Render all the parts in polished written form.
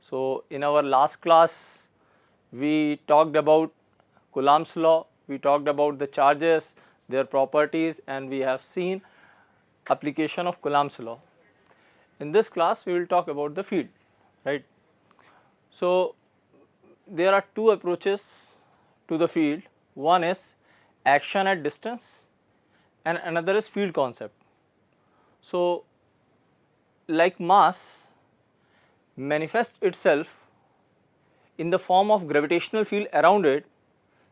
So, in our last class we talked about Coulomb's law, we talked about the charges, their properties, and we have seen application of Coulomb's law. In this class we will talk about the field, right. So, there are two approaches to the field, one is action at distance and another is field concept. So, like mass manifests itself in the form of gravitational field around it,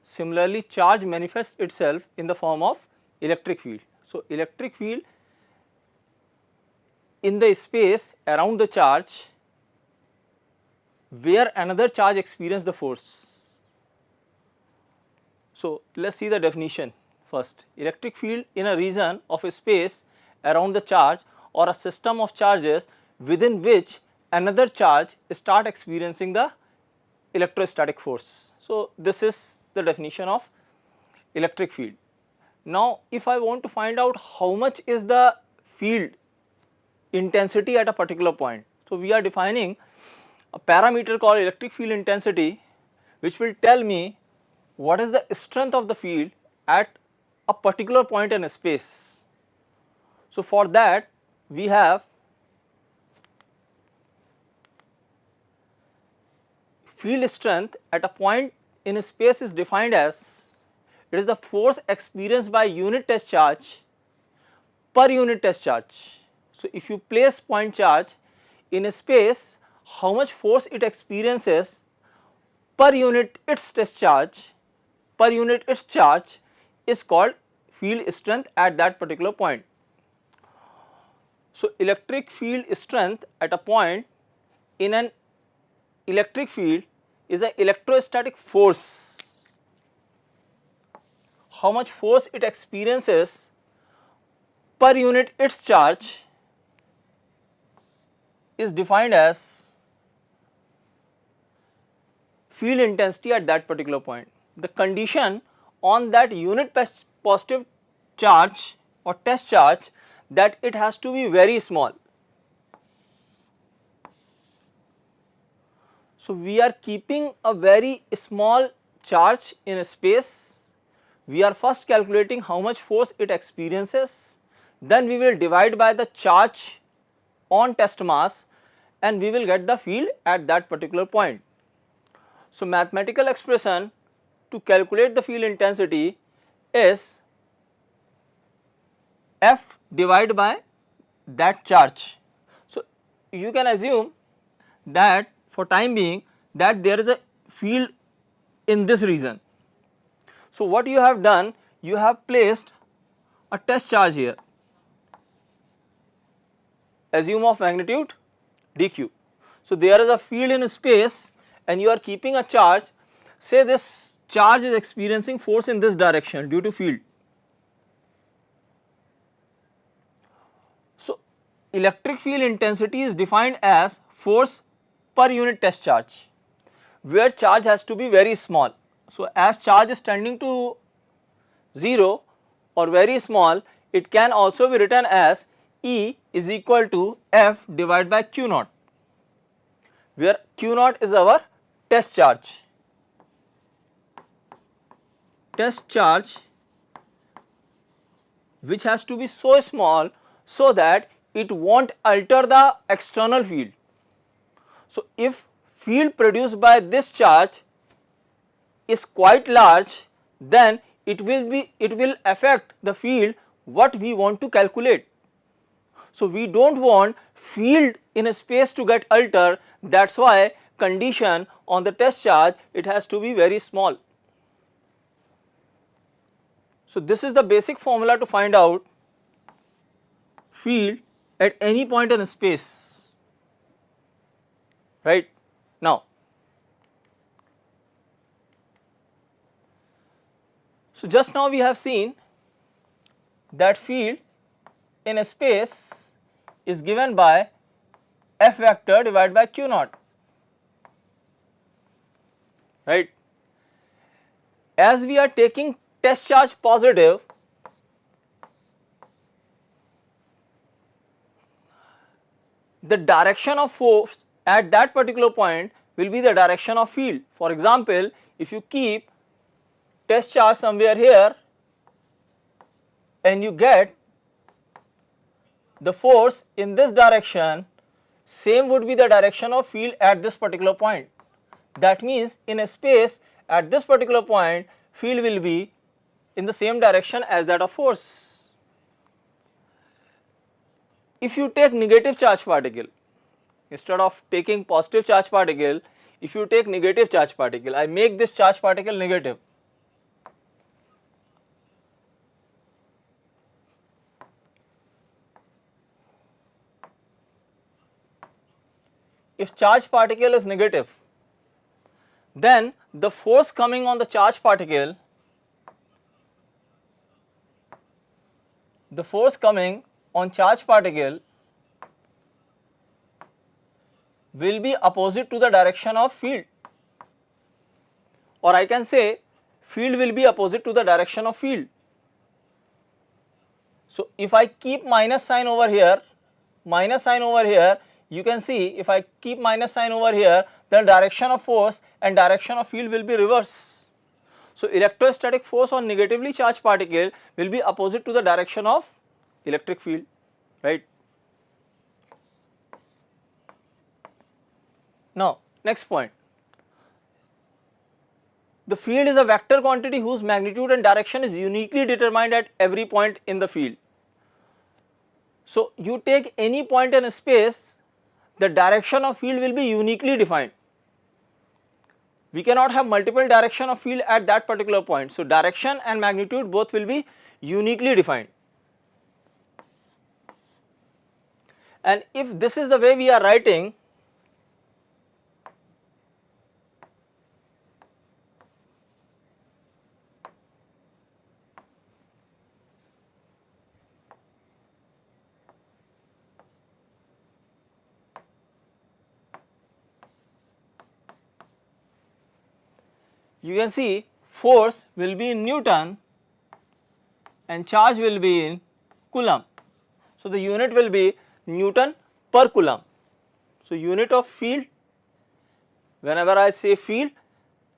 similarly charge manifests itself in the form of electric field. So, electric field in the space around the charge where another charge experience the force. So, let us see the definition first. Electric field in a region of a space around the charge or a system of charges within which another charge start experiencing the electrostatic force. So, this is the definition of electric field. Now, if I want to find out how much is the field intensity at a particular point, so we are defining a parameter called electric field intensity, which will tell me what is the strength of the field at a particular point in a space. So, for that we have field strength at a point in a space is defined as, it is the force experienced by unit test charge per unit test charge. So, if you place point charge in a space, how much force it experiences per unit its test charge, per unit its charge is called field strength at that particular point. So, electric field strength at a point in an electric field is an electrostatic force. How much force it experiences per unit its charge is defined as field intensity at that particular point. The condition on that unit positive charge or test charge that it has to be very small. So, we are keeping a very small charge in a space, we are first calculating how much force it experiences, then we will divide by the charge on test mass and we will get the field at that particular point. So, mathematical expression to calculate the field intensity is F divided by that charge. So, you can assume that for time being that there is a field in this region. So, what you have done, you have placed a test charge here, assume of magnitude dq. So, there is a field in space and you are keeping a charge, say this charge is experiencing force in this direction due to field. So, electric field intensity is defined as force per unit test charge, where charge has to be very small. So, as charge is tending to 0 or very small, it can also be written as E is equal to F divided by Q naught, where Q naught is our test charge. Test charge which has to be so small so that it will not alter the external field. So, if field produced by this charge is quite large, then it will affect the field what we want to calculate. So, we do not want field in a space to get altered, that is why condition on the test charge it has to be very small. So, this is the basic formula to find out field at any point in space, right. Now, so just now we have seen that field in a space is given by F vector divided by Q naught, right. As we are taking test charge positive, the direction of force at that particular point will be the direction of field. For example, if you keep test charge somewhere here and you get the force in this direction, same would be the direction of field at this particular point. That means in a space at this particular point, field will be in the same direction as that of force. If you take negative charge particle, instead of taking positive charge particle, if you take negative charge particle, I make this charge particle negative. If charge particle is negative, then the force coming on the charge particle, the force coming on charge particle will be opposite to the direction of field, or I can say field will be opposite to the direction of field. So, if I keep minus sign over here, you can see if I keep minus sign over here, then direction of force and direction of field will be reverse. So, electrostatic force on negatively charged particle will be opposite to the direction of electric field, right. Now, next point, the field is a vector quantity whose magnitude and direction is uniquely determined at every point in the field. So, you take any point in a space, the direction of field will be uniquely defined. We cannot have multiple direction of field at that particular point. So, direction and magnitude both will be uniquely defined. And if this is the way we are writing, you can see force will be in Newton and charge will be in Coulomb. So, the unit will be Newton per Coulomb. So, unit of field, whenever I say field,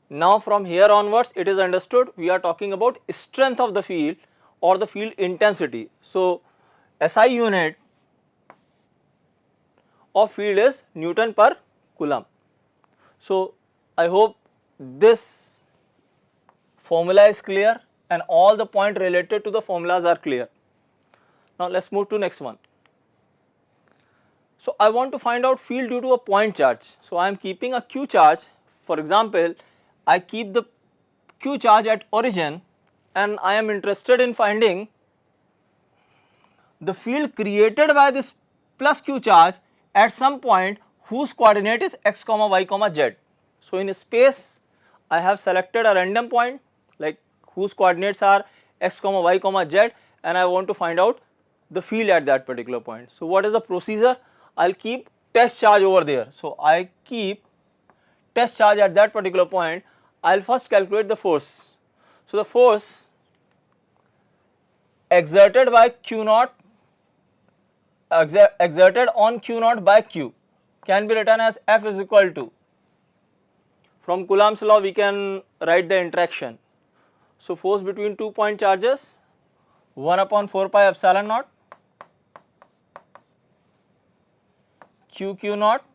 now from here onwards it is understood we are talking about strength of the field or the field intensity. So, SI unit of field is Newton per Coulomb. So, I hope this formula is clear and all the point related to the formulas are clear. Now, let us move to next one. So, I want to find out field due to a point charge. So, I am keeping a Q charge. For example, I keep the Q charge at origin and I am interested in finding the field created by this plus Q charge at some point whose coordinate is x, y, z. So, in space I have selected a random point like whose coordinates are x, y, z, and I want to find out the field at that particular point. So, what is the procedure? I will keep test charge over there. So, I keep test charge at that particular point. I will first calculate the force. So, the force exerted by Q naught, exerted on Q naught by Q can be written as F is equal to, from Coulomb's law we can write the interaction. So, force between 2 point charges 1 upon 4 pi epsilon naught Q naught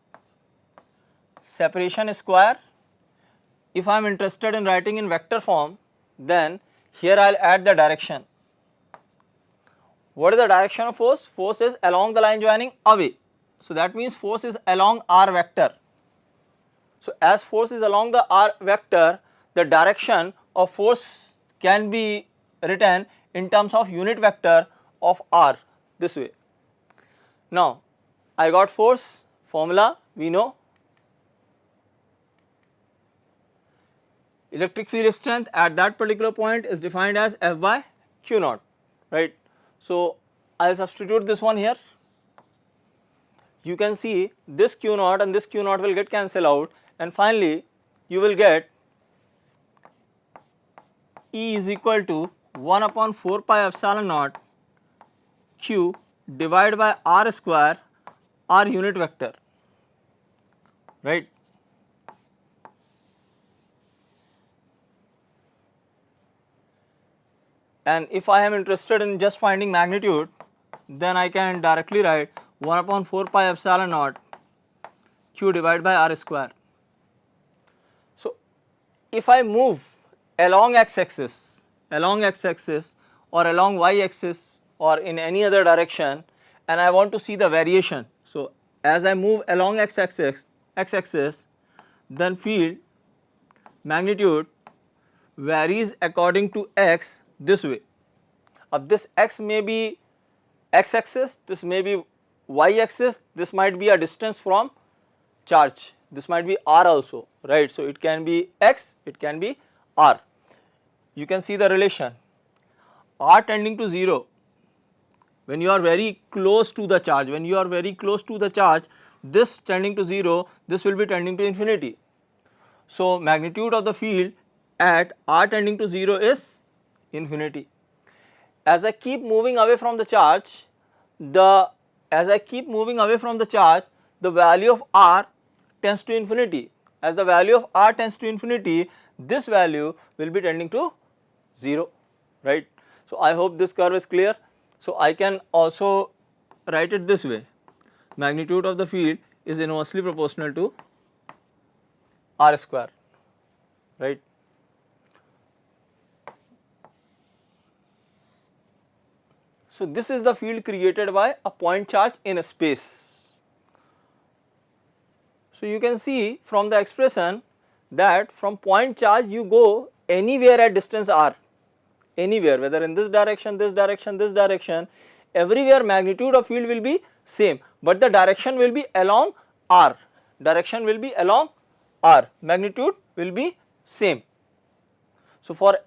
separation square. If I am interested in writing in vector form, then here I will add the direction. What is the direction of force? Force is along the line joining away. So, that means force is along r vector. So, as force is along the r vector, the direction of force can be written in terms of unit vector of r this way. Now, I got force formula, we know electric field strength at that particular point is defined as F by Q naught, right. So, I will substitute this one here. You can see this Q naught and this Q naught will get cancelled out, and finally you will get E is equal to 1 upon 4 pi epsilon naught Q divided by r square, r unit vector. right. And if I am interested in just finding magnitude, then I can directly write 1 upon 4 pi epsilon naught q divided by r square. So, if I move along x axis or along y axis or in any other direction and I want to see the variation. So, as I move along x axis then field magnitude varies according to x this way. This x may be x axis, this may be y axis, this might be a distance from charge, this might be r also, right. So, it can be x, it can be r. You can see the relation r tending to 0 when you are very close to the charge, this tending to 0, this will be tending to infinity. So, magnitude of the field at r tending to 0 is infinity. As I keep moving away from the charge, the value of r tends to infinity. As the value of r tends to infinity, this value will be tending to 0, right. So, I hope this curve is clear. So, I can also write it this way, magnitude of the field is inversely proportional to r square, right. So, this is the field created by a point charge in a space. So, you can see from the expression that from point charge you go anywhere at distance r, anywhere, whether in this direction, everywhere magnitude of field will be same, but the direction will be along r, magnitude will be same. So, for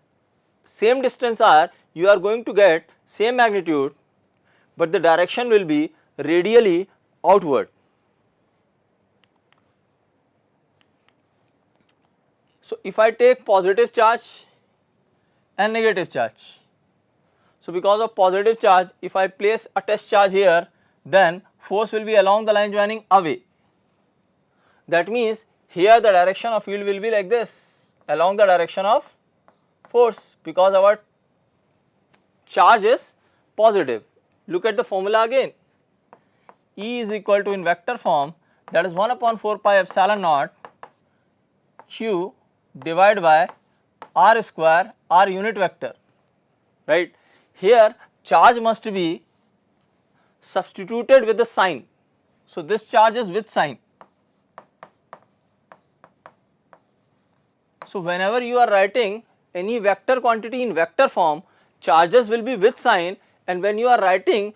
same distance r you are going to get same magnitude, but the direction will be radially outward. So, if I take positive charge and negative charge, so because of positive charge, if I place a test charge here, then force will be along the line joining away. That means here the direction of field will be like this, along the direction of force, because our charge is positive. Look at the formula again, E is equal to, in vector form, that is 1 upon 4 pi epsilon naught q divided by r square, r unit vector, right. Here charge must be substituted with the sign. So, this charge is with sign. So, whenever you are writing any vector quantity in vector form, charges will be with sign, and when you are writing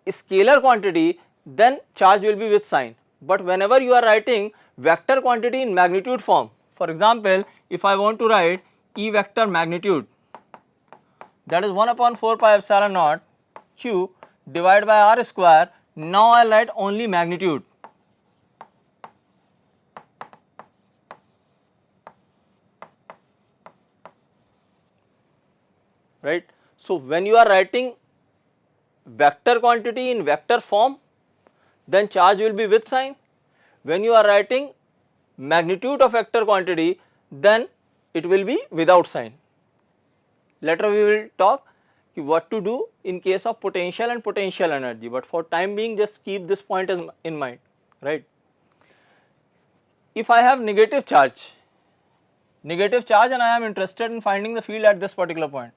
scalar quantity, then charge will be with sign. But whenever you are writing vector quantity in magnitude form, for example, if I want to write E vector magnitude, that is 1 upon 4 pi epsilon naught q divided by r square, now I will write only magnitude. Right. So, when you are writing vector quantity in vector form, then charge will be with sign. When you are writing magnitude of vector quantity, then it will be without sign. Later we will talk what to do in case of potential and potential energy, but for time being just keep this point as in mind, right. If I have negative charge and I am interested in finding the field at this particular point.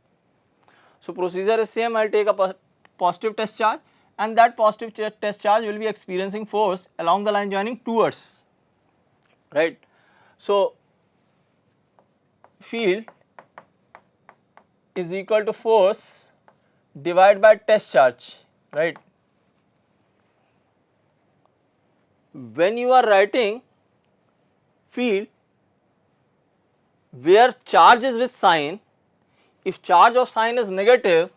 So, procedure is same, I will take a positive test charge, and that positive test charge will be experiencing force along the line joining towards, right. So, field is equal to force divided by test charge, right. When you are writing field where charge is with sign, if charge of sign is negative,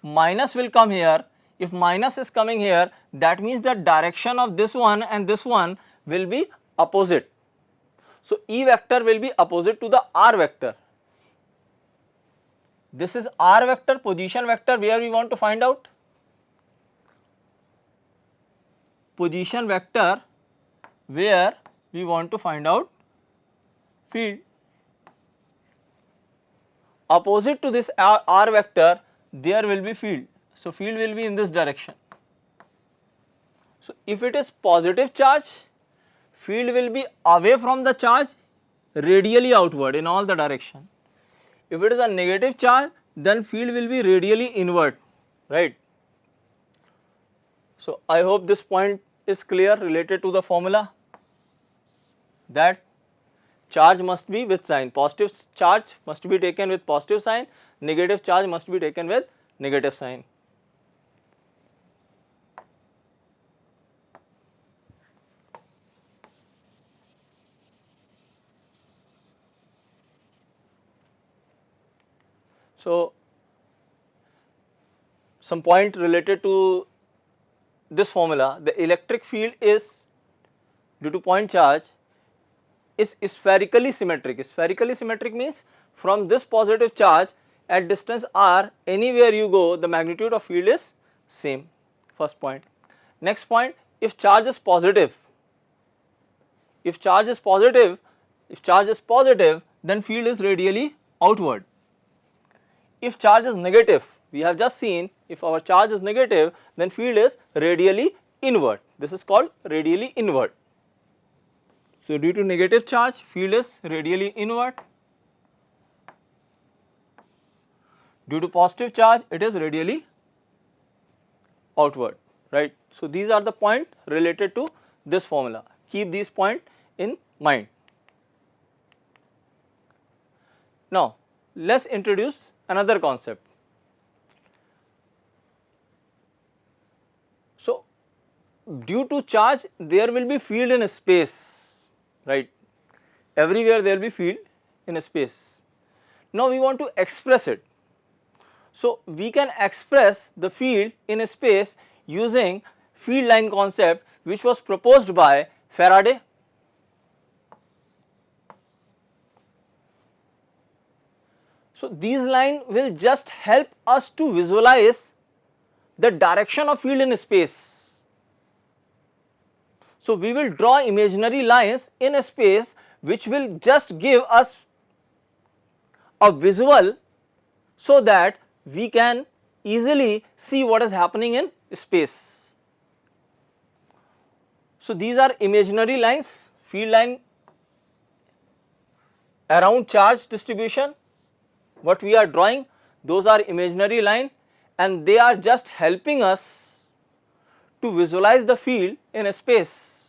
minus will come here. If minus is coming here, that means the direction of this one and this one will be opposite. So, E vector will be opposite to the R vector. This is R vector, position vector, where we want to find out. Position vector where we want to find out field. Opposite to this r vector there will be field. So, field will be in this direction. So, if it is positive charge, field will be away from the charge radially outward in all the direction. If it is a negative charge, then field will be radially inward, right. So, I hope this point is clear related to the formula, that charge must be with sign, positive charge must be taken with positive sign, negative charge must be taken with negative sign. So, some point related to this formula, the electric field is due to point charge is spherically symmetric. Spherically symmetric means from this positive charge at distance r, anywhere you go the magnitude of field is same, first point. Next point, if charge is positive, if charge is positive then field is radially outward. If charge is negative, we have just seen if our charge is negative then field is radially inward, this is called radially inward. So, due to negative charge field is radially inward, due to positive charge it is radially outward, right. So, these are the points related to this formula, keep these points in mind. Now, let us introduce another concept. So, due to charge there will be field in space, right, everywhere there will be field in space. Now, we want to express it. So, we can express the field in space using field line concept which was proposed by Faraday. So, these lines will just help us to visualize the direction of field in space. So, we will draw imaginary lines in a space which will just give us a visual so that we can easily see what is happening in space. So, these are imaginary lines, field line around charge distribution, what we are drawing, those are imaginary line and they are just helping us to visualize the field in a space.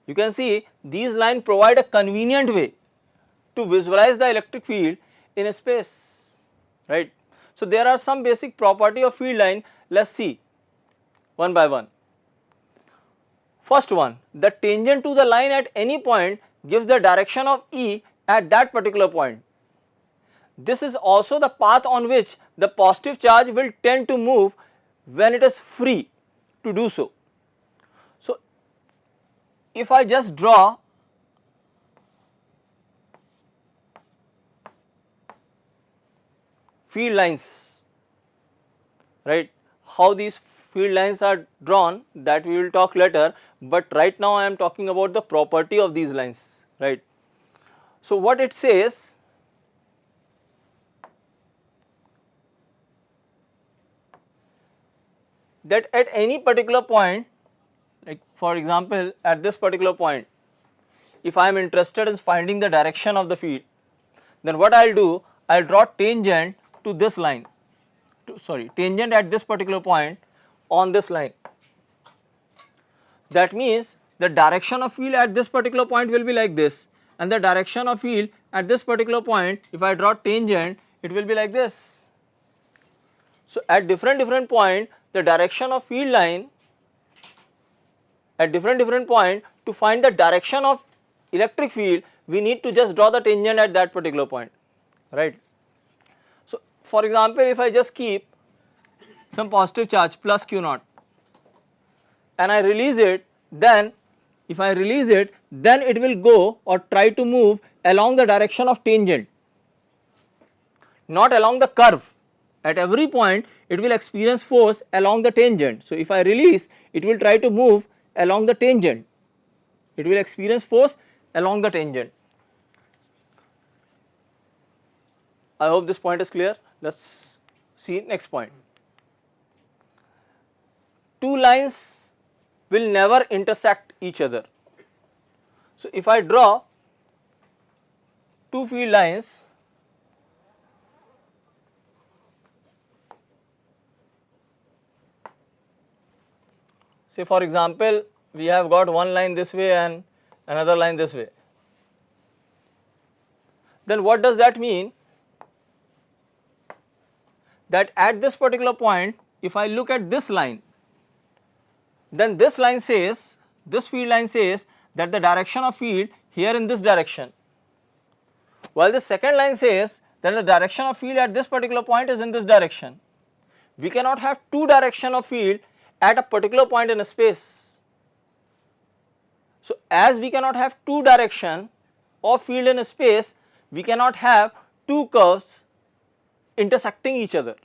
You can see these lines provide a convenient way to visualize the electric field in a space, right. So, there are some basic property of field line, let us see one by one. First one, the tangent to the line at any point gives the direction of E at that particular point. This is also the path on which the positive charge will tend to move when it is free to do so. So, if I just draw field lines, right, how these field lines are drawn that we will talk later, but right now I am talking about the property of these lines, right. So, what it says, that at any particular point, like for example at this particular point, if I am interested in finding the direction of the field, then what I will do, I will draw tangent to this line, tangent at this particular point on this line. That means the direction of field at this particular point will be like this, and the direction of field at this particular point, if I draw tangent, it will be like this. So, at different point, the direction of field line at different point, to find the direction of electric field, we need to just draw the tangent at that particular point, right. So, for example, if I just keep some positive charge plus q naught and I release it, then if I release it, then it will go or try to move along the direction of tangent, not along the curve. At every point it will experience force along the tangent. So, if I release, it will try to move along the tangent. it will experience force along the tangent. I hope this point is clear. Let us see next point. Two lines will never intersect each other. So, if I draw two field lines, say for example, we have got one line this way and another line this way, then what does that mean? That at this particular point, if I look at this line, then this line says, this field line says that the direction of field here in this direction, while the second line says that the direction of field at this particular point is in this direction. We cannot have two direction of field at a particular point in a space. So, as we cannot have two direction of field in a space, we cannot have two curves intersecting each other.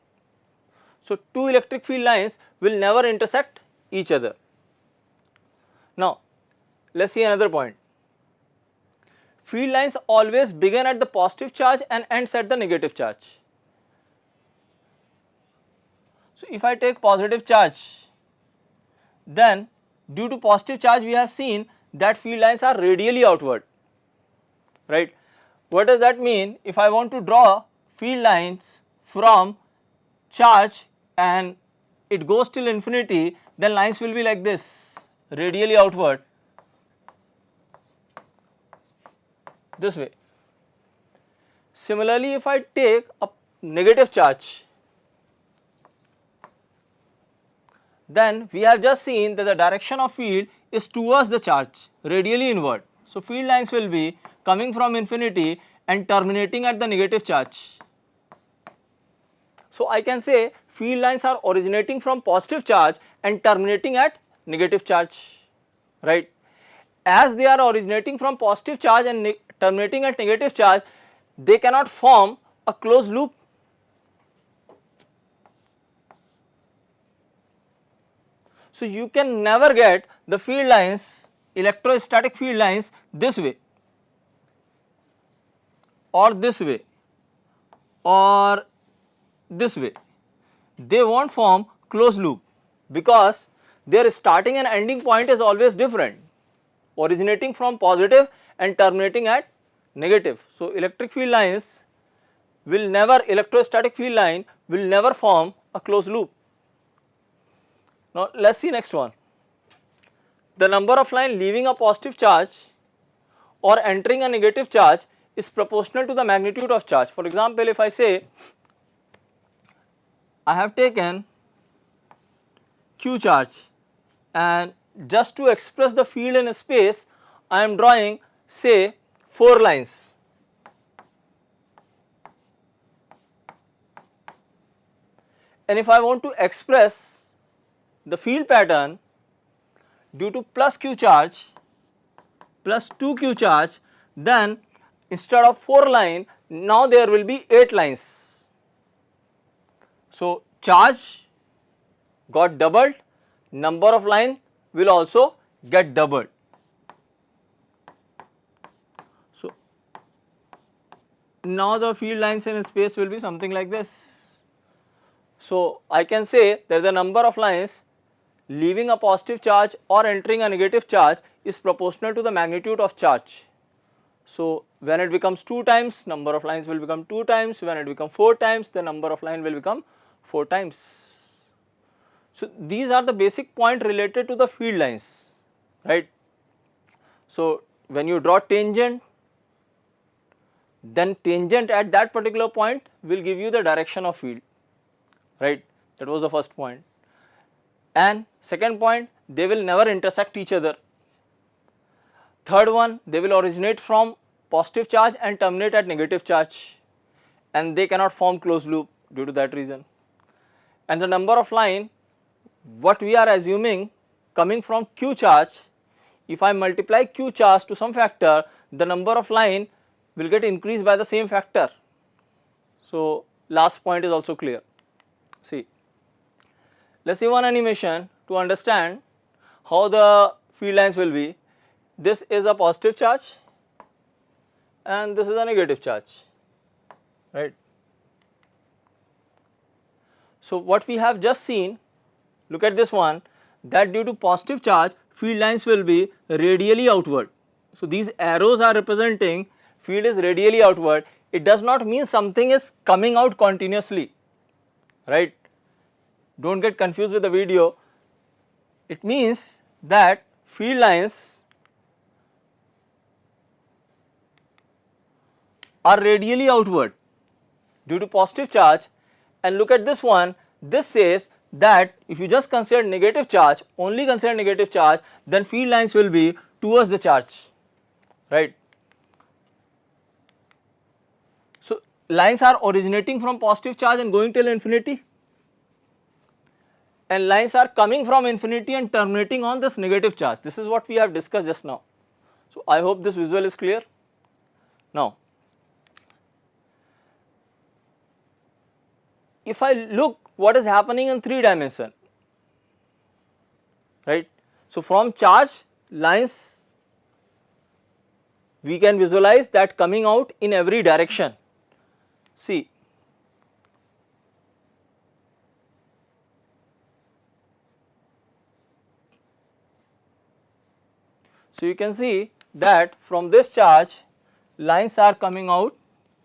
So, two electric field lines will never intersect each other. Now, let us see another point. Field lines always begin at the positive charge and ends at the negative charge. So, if I take positive charge, then due to positive charge we have seen that field lines are radially outward, right. What does that mean? If I want to draw field lines from charge and it goes till infinity, then lines will be like this, radially outward, this way. Similarly, if I take a negative charge, then we have just seen that the direction of field is towards the charge, radially inward. So, field lines will be coming from infinity and terminating at the negative charge. So, I can say field lines are originating from positive charge and terminating at negative charge, right. As they are originating from positive charge and terminating at negative charge, they cannot form a closed loop. So, you can never get the field lines, electrostatic field lines this way or this way or this way. They will not form closed loop because their starting and ending point is always different, originating from positive and terminating at negative. So, electric field lines will never, electrostatic field line will never form a closed loop. Now, let us see next one. The number of line leaving a positive charge or entering a negative charge is proportional to the magnitude of charge. For example, if I say I have taken Q charge and just to express the field in a space, I am drawing say 4 lines. And if I want to express the field pattern due to plus Q charge plus 2Q charge, then instead of 4 line, now there will be 8 lines. So, charge got doubled, number of line will also get doubled. So, now the field lines in space will be something like this. So, I can say that the number of lines leaving a positive charge or entering a negative charge is proportional to the magnitude of charge. So, when it becomes 2 times, number of lines will become 2 times, when it becomes 4 times, the number of line will become 4 times. So, these are the basic point related to the field lines, right. So, when you draw tangent, then tangent at that particular point will give you the direction of field, right. That was the first point. And second point, they will never intersect each other. Third one, they will originate from positive charge and terminate at negative charge, and they cannot form closed loop due to that reason. And the number of line, what we are assuming coming from Q charge, if I multiply Q charge to some factor, the number of line will get increased by the same factor. So, last point is also clear. See, let us see one animation to understand how the field lines will be. this is a positive charge and this is a negative charge, right. So, what we have just seen, look at this one, that due to positive charge field lines will be radially outward. So, these arrows are representing field is radially outward. It does not mean something is coming out continuously, right. Do not get confused with the video. It means that field lines are radially outward due to positive charge, and look at this one, this says that if you just consider negative charge, only consider negative charge, then field lines will be towards the charge, right. So, lines are originating from positive charge and going till infinity, and lines are coming from infinity and terminating on this negative charge. This is what we have discussed just now. So, I hope this visual is clear. Now, if I look what is happening in 3 dimension, right. So, from charge lines we can visualize that coming out in every direction. See, so you can see that from this charge lines are coming out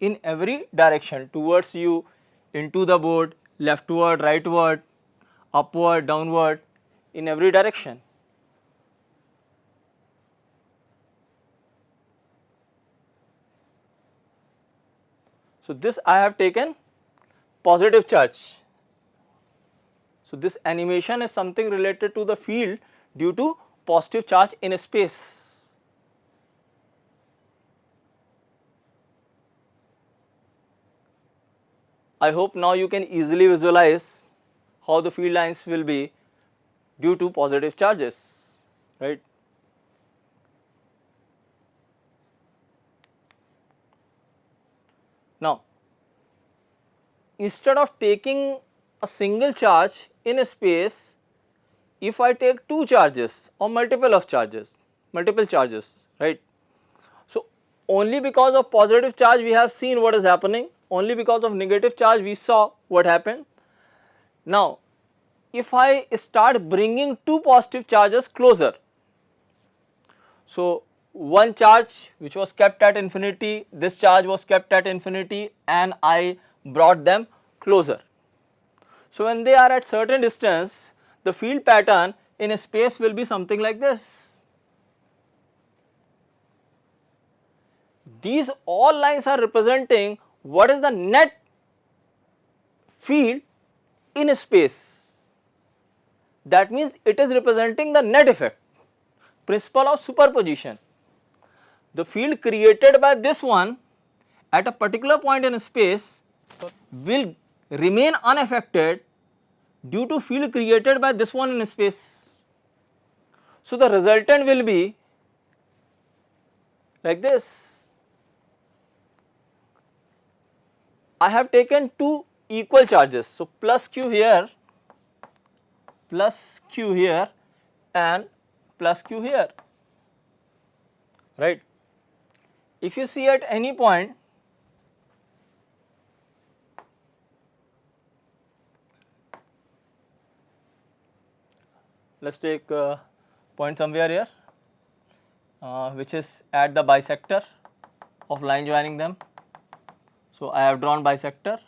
in every direction towards you, into the board, leftward, rightward, upward, downward, in every direction. So, this I have taken positive charge. So, this animation is something related to the field due to positive charge in a space. I hope now you can easily visualize how the field lines will be due to positive charges, right. Now, instead of taking a single charge in a space, if I take 2 charges or multiple charges, right. So, only because of positive charge we have seen what is happening, only because of negative charge we saw what happened. Now, if I start bringing 2 positive charges closer, so one charge which was kept at infinity, this charge was kept at infinity, and I brought them closer. So, when they are at certain distance, the field pattern in a space will be something like this. These all lines are representing what is the net field in a space. That means it is representing the net effect, principle of superposition. The field created by this one at a particular point in a space will remain unaffected due to field created by this one in a space. So, the resultant will be like this. I have taken 2 equal charges. So, plus q here and plus q here, right. If you see at any point, let us take a point somewhere here which is at the bisector of line joining them. So, I have drawn bisector,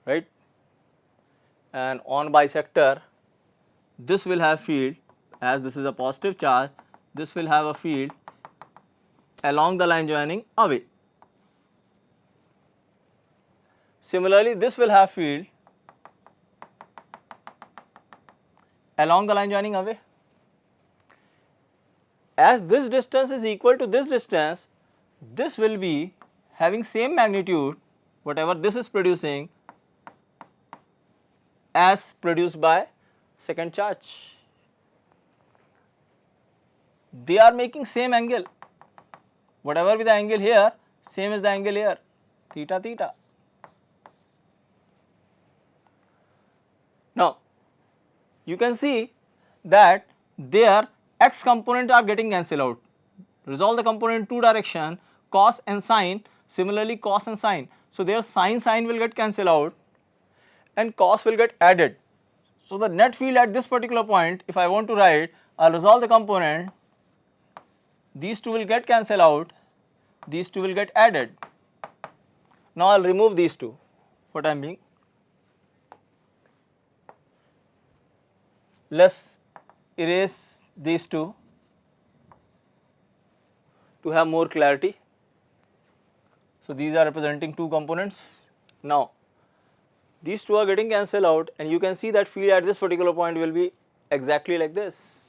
right, and on bisector this will have field, as this is a positive charge, this will have a field along the line joining away. Similarly, this will have field along the line joining away. As this distance is equal to this distance, this will be having same magnitude whatever this is producing as produced by second charge. They are making same angle, whatever be the angle here, same as the angle here, theta theta. Now, you can see that their x component are getting cancelled out. Resolve the component in two direction, cos and sine, similarly cos and sine. So their sine will get cancelled out and cos will get added. So the net field at this particular point, if I want to write, I will resolve the component, these two will get cancelled out, these two will get added. Now I will remove these two for time being. Let's erase these two to have more clarity. So these are representing two components. Now these two are getting cancelled out and you can see that field at this particular point will be exactly like this,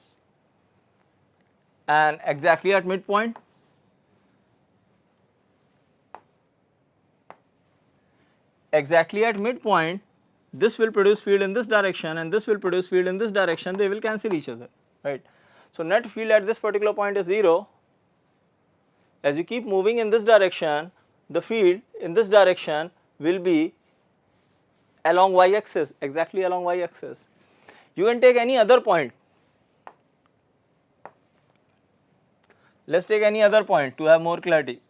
and exactly at midpoint this will produce field in this direction and this will produce field in this direction, they will cancel each other, right. So net field at this particular point is 0. As you keep moving in this direction, the field in this direction will be along y axis, exactly along y axis. You can take any other point. Let us take any other point to have more clarity.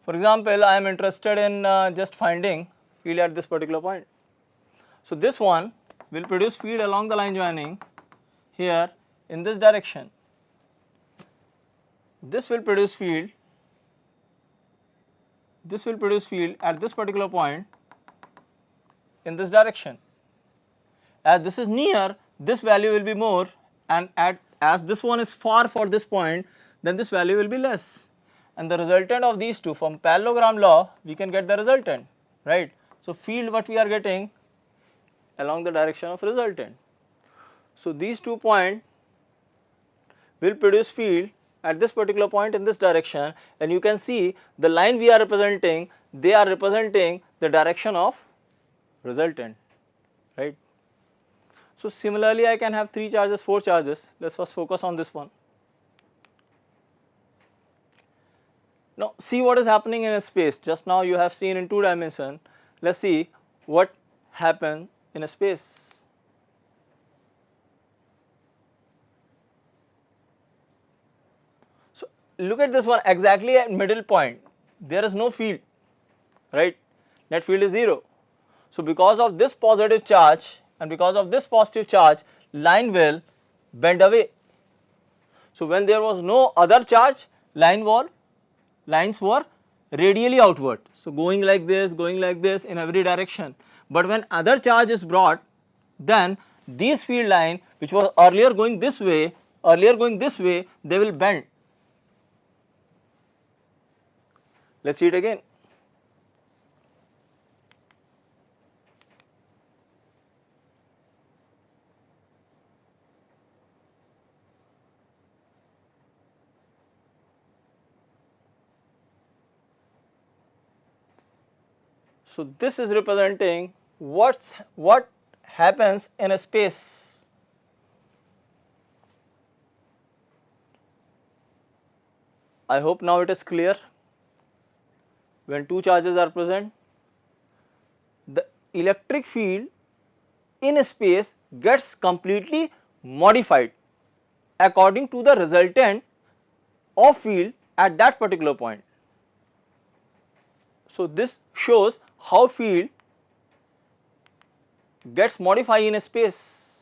For example, I am interested in just finding field at this particular point. So this one will produce field along the line joining here in this direction. This will produce field at this particular point in this direction. As this is near, this value will be more, and as this one is far for this point, then this value will be less. And the resultant of these two, from parallelogram law we can get the resultant, right. So field what we are getting along the direction of resultant. So these 2 points will produce field at this particular point in this direction, and you can see the line we are representing, they are representing the direction of resultant, right. So similarly I can have 3 charges, 4 charges. Let us first focus on this one. Now see what is happening in a space. Just now you have seen in 2 dimension. Let us see what happens in a space. So look at this one, exactly at middle point there is no field, right, net field is 0. So because of this positive charge and because of this positive charge, line will bend away. So when there was no other charge, lines were radially outward, so going like this in every direction. But when other charge is brought, then these field line which was earlier going this way, they will bend. Let us see it again. So this is representing what happens in a space. I hope now it is clear. When 2 charges are present, the electric field in a space gets completely modified according to the resultant of field at that particular point. So this shows how field gets modified in a space.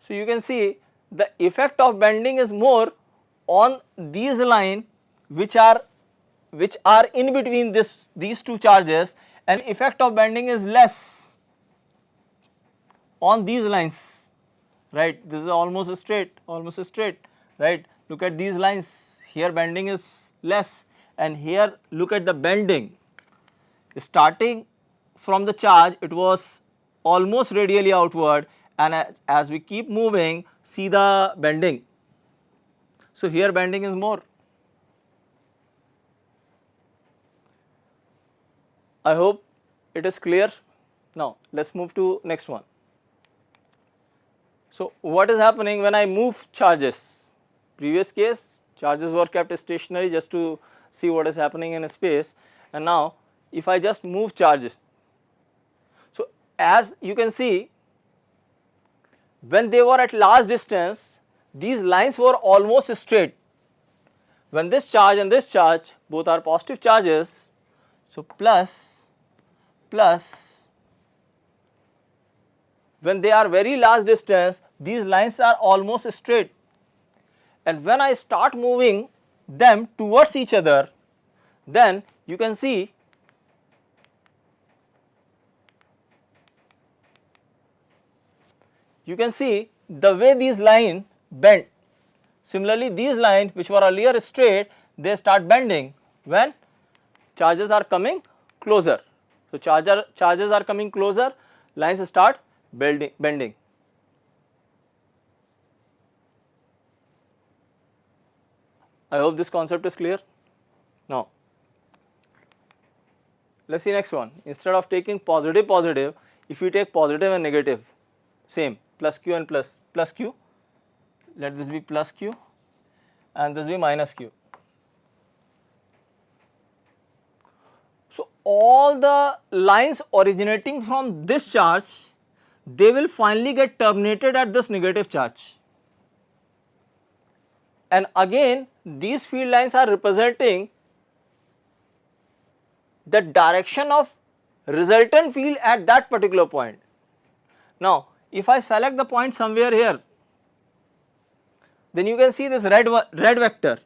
So you can see the effect of bending is more on these lines which are in between these 2 charges, and effect of bending is less on these lines, right. This is almost straight, right. Look at these lines, here bending is less, and here look at the bending. Starting from the charge, it was almost radially outward, and as we keep moving, see the bending. So here bending is more. I hope it is clear. Now let us move to next one. So what is happening when I move charges? Previous case charges were kept stationary just to see what is happening in space, and now if I just move charges, so as you can see, when they were at large distance, these lines were almost straight. When this charge and this charge both are positive charges, so plus, when they are very large distance, these lines are almost straight, and when I start moving them towards each other, then you can see the way these lines bend. Similarly, these lines which were earlier straight, they start bending when charges are coming closer. So charges are coming closer, lines start bending. I hope this concept is clear. Now let us see next one. Instead of taking positive, if we take positive and negative, same, plus q and plus q, let this be plus q and this be minus q. So all the lines originating from this charge, they will finally get terminated at this negative charge, and again these field lines are representing the direction of resultant field at that particular point. Now if I select the point somewhere here, then you can see this red vector,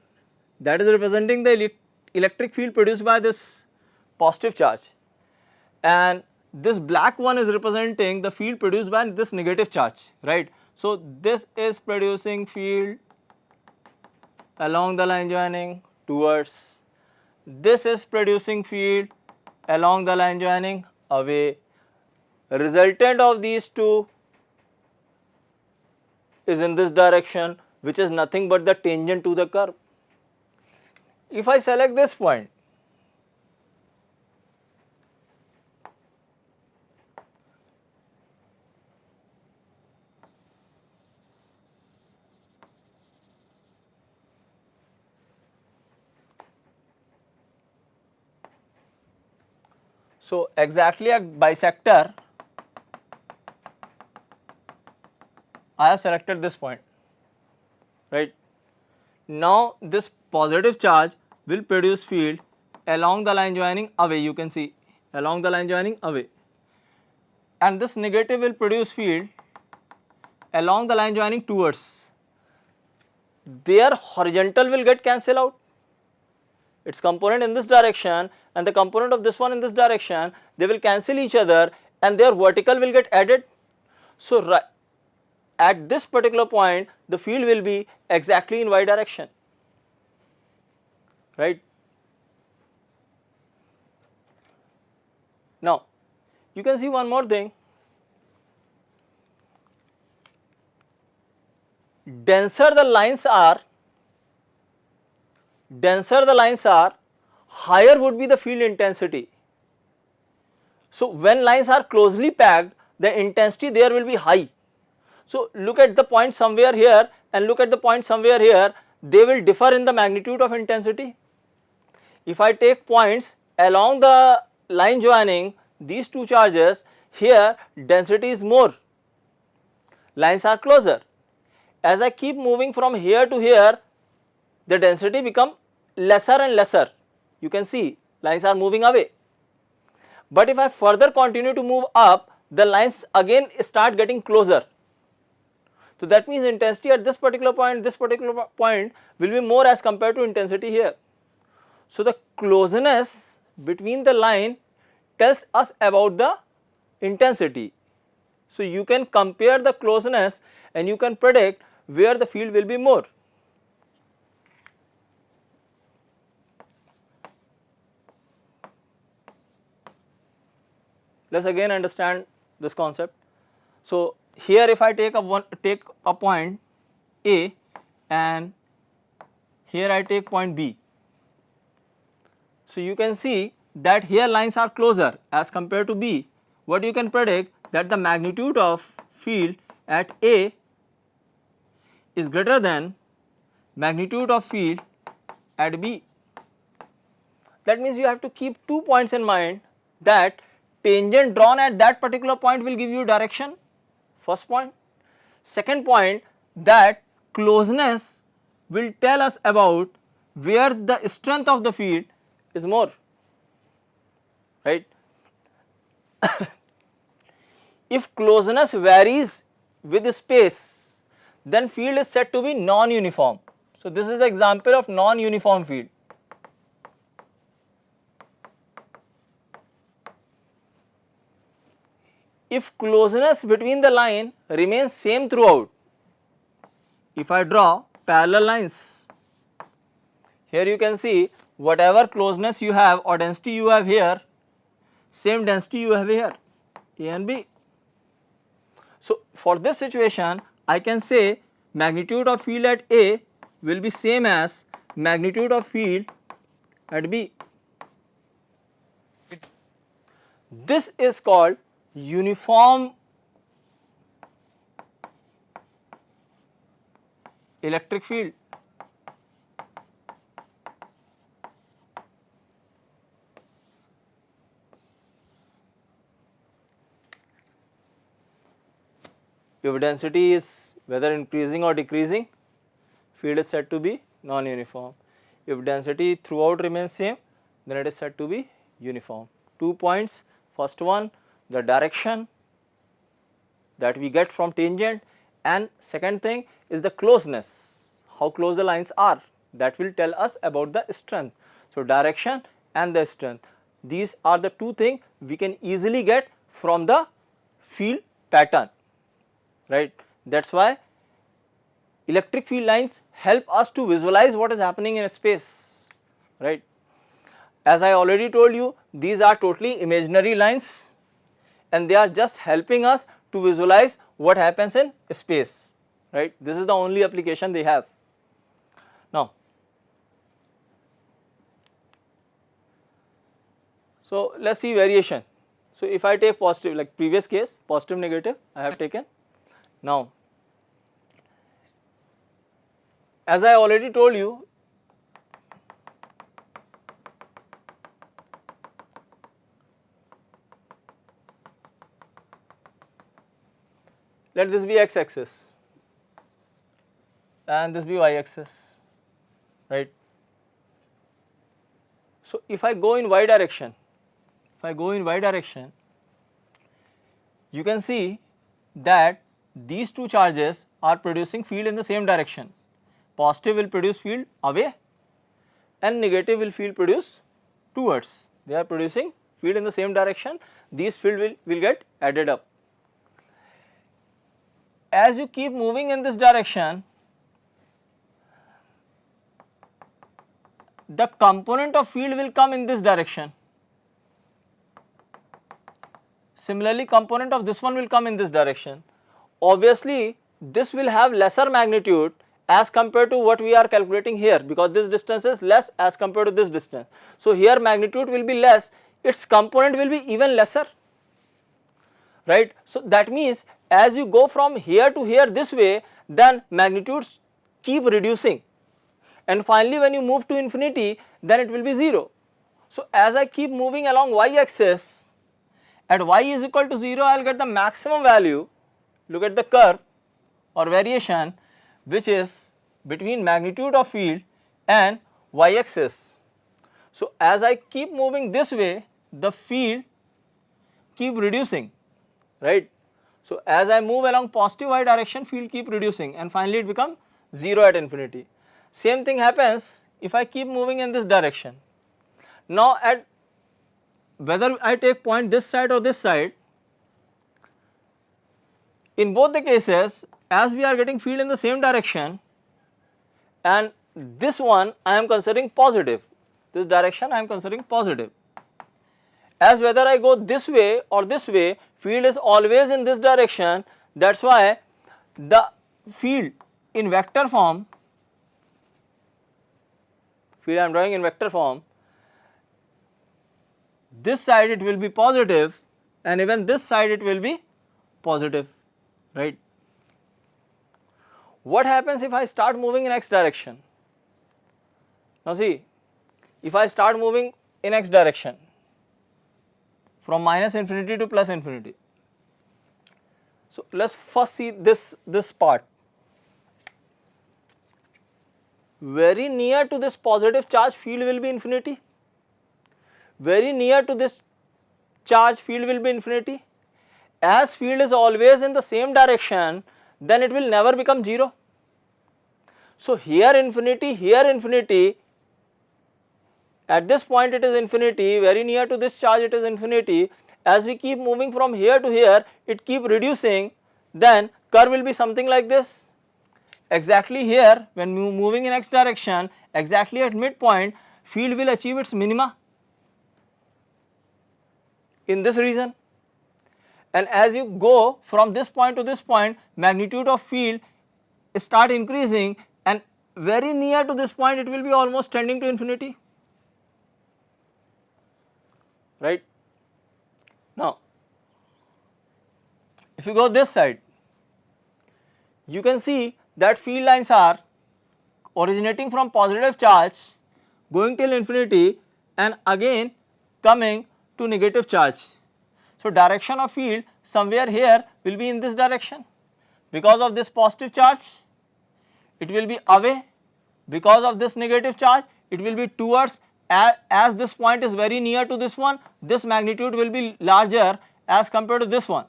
that is representing the electric field produced by this positive charge, and this black one is representing the field produced by this negative charge, right. So this is producing field along the line joining towards, this is producing field along the line joining away. Resultant of these two is in this direction, which is nothing but the tangent to the curve. If I select this point, so exactly a bisector, I have selected this point, right. Now this positive charge will produce field along the line joining away, you can see along the line joining away, and this negative will produce field along the line joining towards. Their horizontal will get cancelled out, its component in this direction and the component of this one in this direction, they will cancel each other and their vertical will get added. So at this particular point the field will be exactly in y direction, right. Now you can see one more thing, denser the lines are, higher would be the field intensity. So when lines are closely packed, the intensity there will be high. So look at the point somewhere here and look at the point somewhere here, they will differ in the magnitude of intensity. If I take points along the line joining these two charges, here density is more, lines are closer. As I keep moving from here to here, the density become lesser and lesser, you can see lines are moving away. But if I further continue to move up, the lines again start getting closer. So that means intensity at this particular point will be more as compared to intensity here. So the closeness between the line tells us about the intensity. So you can compare the closeness and you can predict where the field will be more. Let us again understand this concept. So here if I take a point A and here I take point B. So you can see that here lines are closer as compared to B, what you can predict that the magnitude of field at A is greater than magnitude of field at B. That means you have to keep 2 points in mind, that tangent drawn at that particular point will give you direction, first point. Second point, that closeness will tell us about where the strength of the field is more, right. If closeness varies with space, then field is said to be non-uniform. So, this is the example of non-uniform field. If closeness between the line remains same throughout, if I draw parallel lines, here you can see whatever closeness you have or density you have here, same density you have here, A and B. So, for this situation I can say magnitude of field at A will be same as magnitude of field at B. This is called uniform electric field. If density is whether increasing or decreasing, field is said to be non-uniform. If density throughout remains same, then it is said to be uniform. 2 points, first one, the direction that we get from tangent, and second thing is the closeness, how close the lines are, that will tell us about the strength. So, direction and the strength, these are the 2 things we can easily get from the field pattern, right. That is why electric field lines help us to visualize what is happening in space, right. As I already told you, these are totally imaginary lines and they are just helping us to visualize what happens in space, right. This is the only application they have. Now, so let us see variation. So, if I take positive, like previous case, positive negative I have taken. Now, as I already told you, let this be x axis and this be y axis, right. So, if I go in y direction, you can see that these 2 charges are producing field in the same direction. Positive will produce field away and negative will field produce towards. They are producing field in the same direction, these field will get added up. As you keep moving in this direction, the component of field will come in this direction. Similarly, component of this one will come in this direction. Obviously, this will have lesser magnitude as compared to what we are calculating here, because this distance is less as compared to this distance. So, here magnitude will be less, its component will be even lesser, right. So, that means as you go from here to here this way, then magnitudes keep reducing and finally when you move to infinity, then it will be 0. So, as I keep moving along y axis, at y is equal to 0 I will get the maximum value. Look at the curve or variation which is between magnitude of field and y axis. So, as I keep moving this way, the field keep reducing, right. So, as I move along positive y direction, field keep reducing and finally it becomes 0 at infinity. Same thing happens if I keep moving in this direction. Now, at whether I take point this side or this side, in both the cases as we are getting field in the same direction, and this one I am considering positive, this direction I am considering positive. As whether I go this way or this way, field is always in this direction, that is why the field in vector form, field I am drawing in vector form, this side it will be positive and even this side it will be positive, right. What happens if I start moving in x direction? Now see, if I start moving in x direction from minus infinity to plus infinity, so let us first see this part. Very near to this positive charge field will be infinity, very near to this charge field will be infinity. As field is always in the same direction, then it will never become 0. So here infinity, at this point it is infinity, very near to this charge it is infinity. As we keep moving from here to here, it keep reducing, then curve will be something like this. Exactly here, when moving in x direction, exactly at midpoint, field will achieve its minima in this region, and as you go from this point to this point, magnitude of field start increasing, and very near to this point it will be almost tending to infinity, right. Now if you go this side, you can see that field lines are originating from positive charge, going till infinity, and again coming to negative charge. So direction of field somewhere here will be in this direction, because of this positive charge it will be away, because of this negative charge it will be towards, as this point is very near to this one, this magnitude will be larger as compared to this one.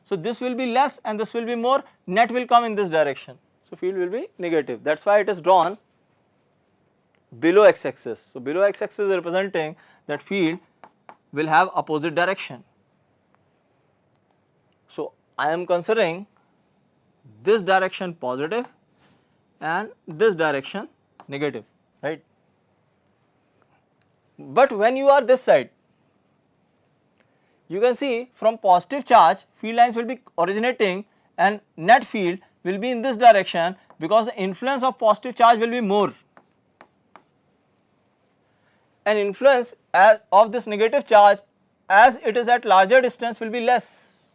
So this will be less and this will be more, net will come in this direction. So field will be negative, that is why it is drawn below x axis. So below x axis is representing that field will have opposite direction. So I am considering this direction positive and this direction negative, right. But when you are this side, you can see from positive charge field lines will be originating and net field will be in this direction, because the influence of positive charge will be more and influence of this negative charge as it is at larger distance will be less.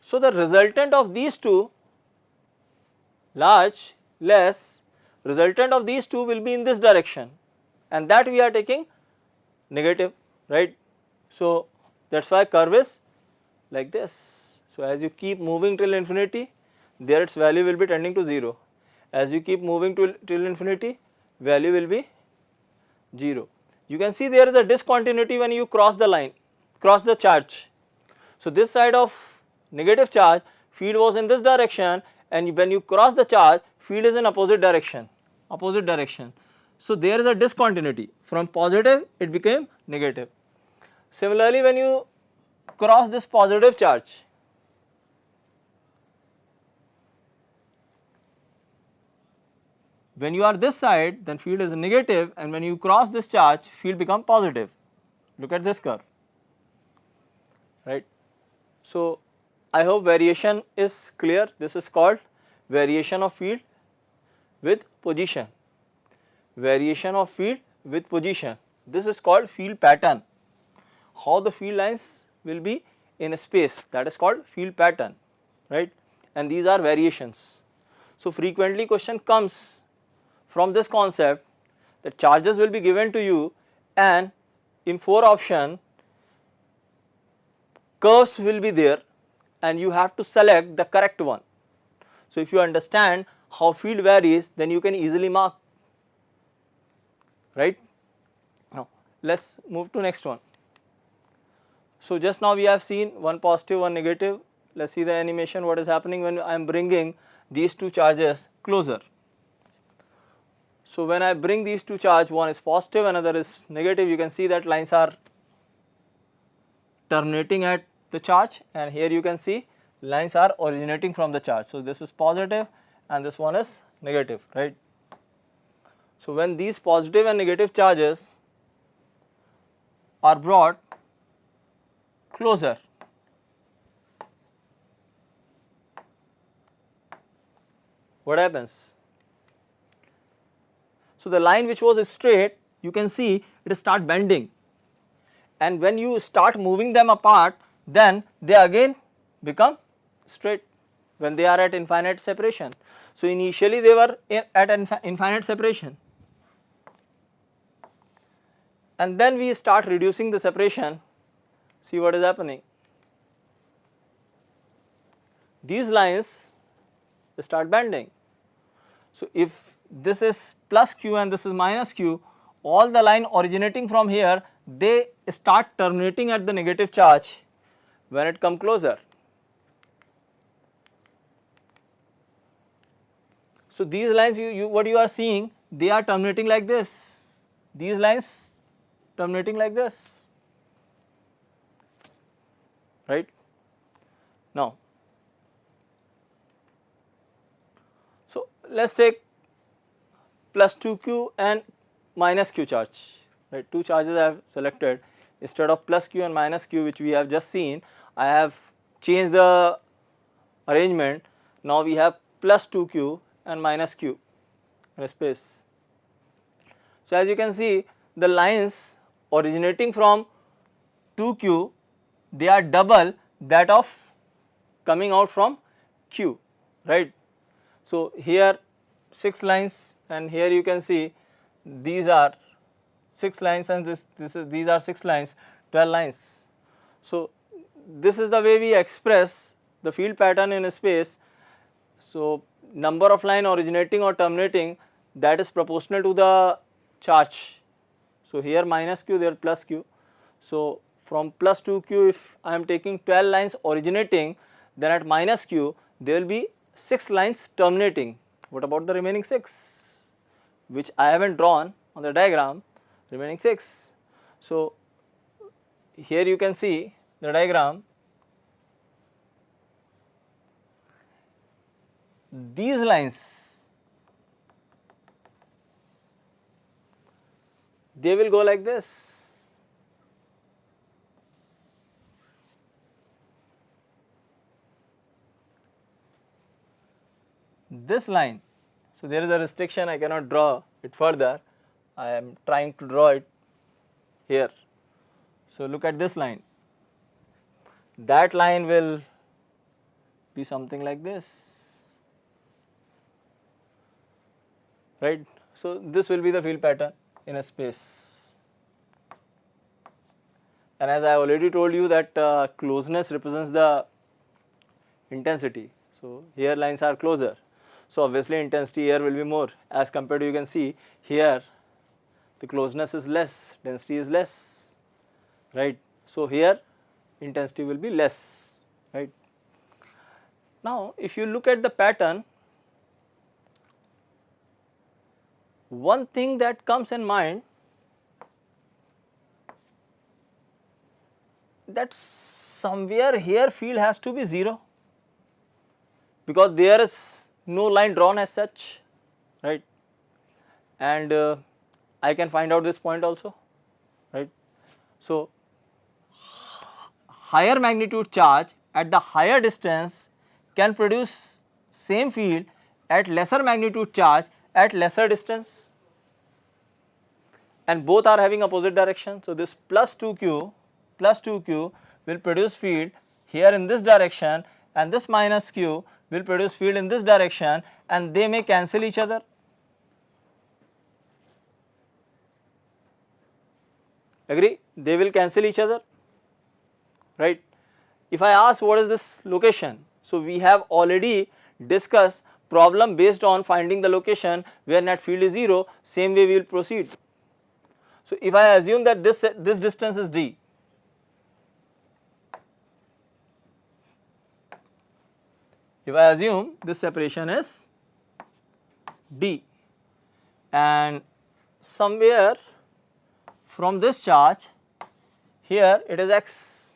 So the resultant of these two, large, less, resultant of these two will be in this direction, and that we are taking negative, right. So that is why curve is like this. So as you keep moving till infinity, there its value will be tending to 0. As you keep moving till infinity, value will be 0. You can see there is a discontinuity when you cross the line, cross the charge. So this side of negative charge, field was in this direction, and when you cross the charge, field is in opposite direction, opposite direction. So there is a discontinuity, from positive it became negative. Similarly, when you cross this positive charge, when you are this side, then field is negative, and when you cross this charge, field become positive. Look at this curve, right. So I hope variation is clear. This is called variation of field with position, variation of field with position. This is called field pattern. How the field lines will be in a space, that is called field pattern, right, and these are variations. So frequently question comes from this concept that charges will be given to you, and in 4 option curves will be there and you have to select the correct one. So if you understand how field varies, then you can easily mark, right. Now let us move to next one. So just now we have seen one positive, one negative. Let us see the animation, what is happening when I am bringing these two charges closer. So when I bring these two charges, one is positive, another is negative, you can see that lines are terminating at the charge, and here you can see lines are originating from the charge. So this is positive and this one is negative, right. So when these positive and negative charges are brought closer, what happens? So the line which was straight you can see it start bending, and when you start moving them apart, then they again become straight when they are at infinite separation. So, initially they were at infinite separation, and then we start reducing the separation. See what is happening. These lines start bending. So, if this is plus q and this is minus q, all the line originating from here, they start terminating at the negative charge when it come closer. So, these lines what you are seeing, they are terminating like this, these lines terminating like this, right. Now, so let us take plus 2q and minus q charge, right. Two charges I have selected. Instead of plus q and minus q which we have just seen, I have changed the arrangement. Now, we have plus 2q and minus q in a space. So, as you can see, the lines originating from 2q, they are double that of coming out from q, right. So, here 6 lines, and here you can see these are 6 lines, and these are 6 lines, 12 lines. So, this is the way we express the field pattern in a space. So, number of line originating or terminating, that is proportional to the charge. So, here minus q, there plus q. So, from plus 2q, if I am taking 12 lines originating, then at minus q there will be 6 lines terminating. What about the remaining 6 which I have not drawn on the diagram, remaining 6. So, here you can see the diagram. These lines, they will go like this. This line, so there is a restriction, I cannot draw it further, I am trying to draw it here. So, look at this line, that line will be something like this, right. So, this will be the field pattern in a space, and as I already told you that closeness represents the intensity. So, here lines are closer. So, obviously intensity here will be more as compared to, you can see here the closeness is less, density is less, right. So, here intensity will be less, right. Now, if you look at the pattern, one thing that comes in mind, that somewhere here field has to be 0, because there is no line drawn as such, right, and I can find out this point also, right. So, higher magnitude charge at the higher distance can produce same field at lesser magnitude charge at lesser distance, and both are having opposite direction. So, this plus 2q will produce field here in this direction, and this minus q will produce field in this direction, and they may cancel each other. Agree? They will cancel each other, right. If I ask what is this location, so we have already discussed problem based on finding the location where net field is 0, same way we will proceed. So, if I assume that this distance is d, if I assume this separation is d, and somewhere from this charge here it is x.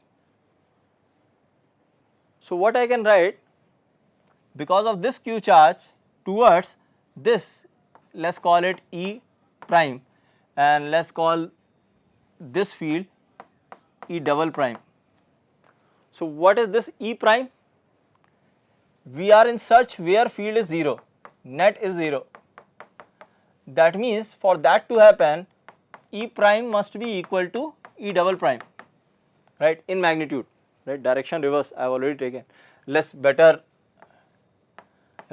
So, what I can write, because of this q charge towards this, let us call it E prime, and let us call this field E double prime. So, what is this E prime? We are in search where field is 0, net is 0. That means for that to happen, E prime must be equal to E double prime, right, in magnitude, right, direction reverse I have already taken. Let's better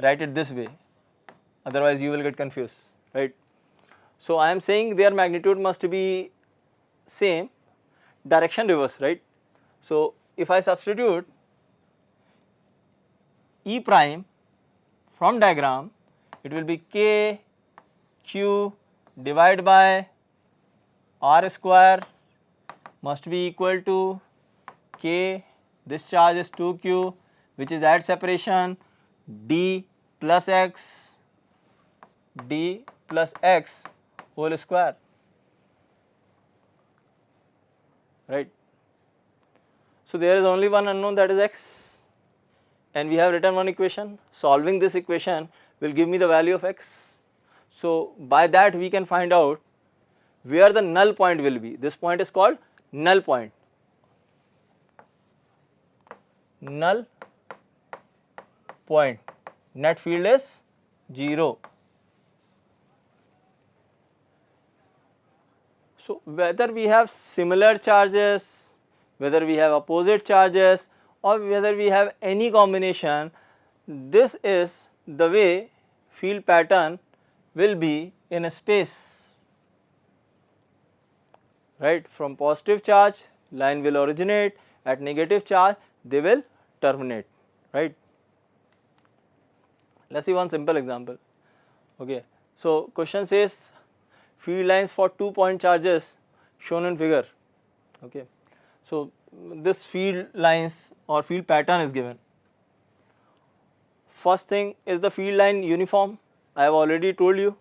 write it this way, otherwise you will get confused, right. So I am saying their magnitude must be same, direction reverse, right. So if I substitute E prime from diagram, it will be K Q divided by R square must be equal to K, this charge is 2Q, which is at separation, D plus X whole square, right. So there is only one unknown, that is X, and we have written one equation. Solving this equation will give me the value of X. So by that we can find out where the null point will be. This point is called null point. Null point, net field is 0. So whether we have similar charges, whether we have opposite charges, or whether we have any combination, this is the way field pattern will be in a space, right. From positive charge line will originate, at negative charge they will terminate, right. Let us see one simple example. Okay. So question says field lines for 2-point charges shown in figure. Okay. So this field lines or field pattern is given. First thing is the field line uniform. I have already told you.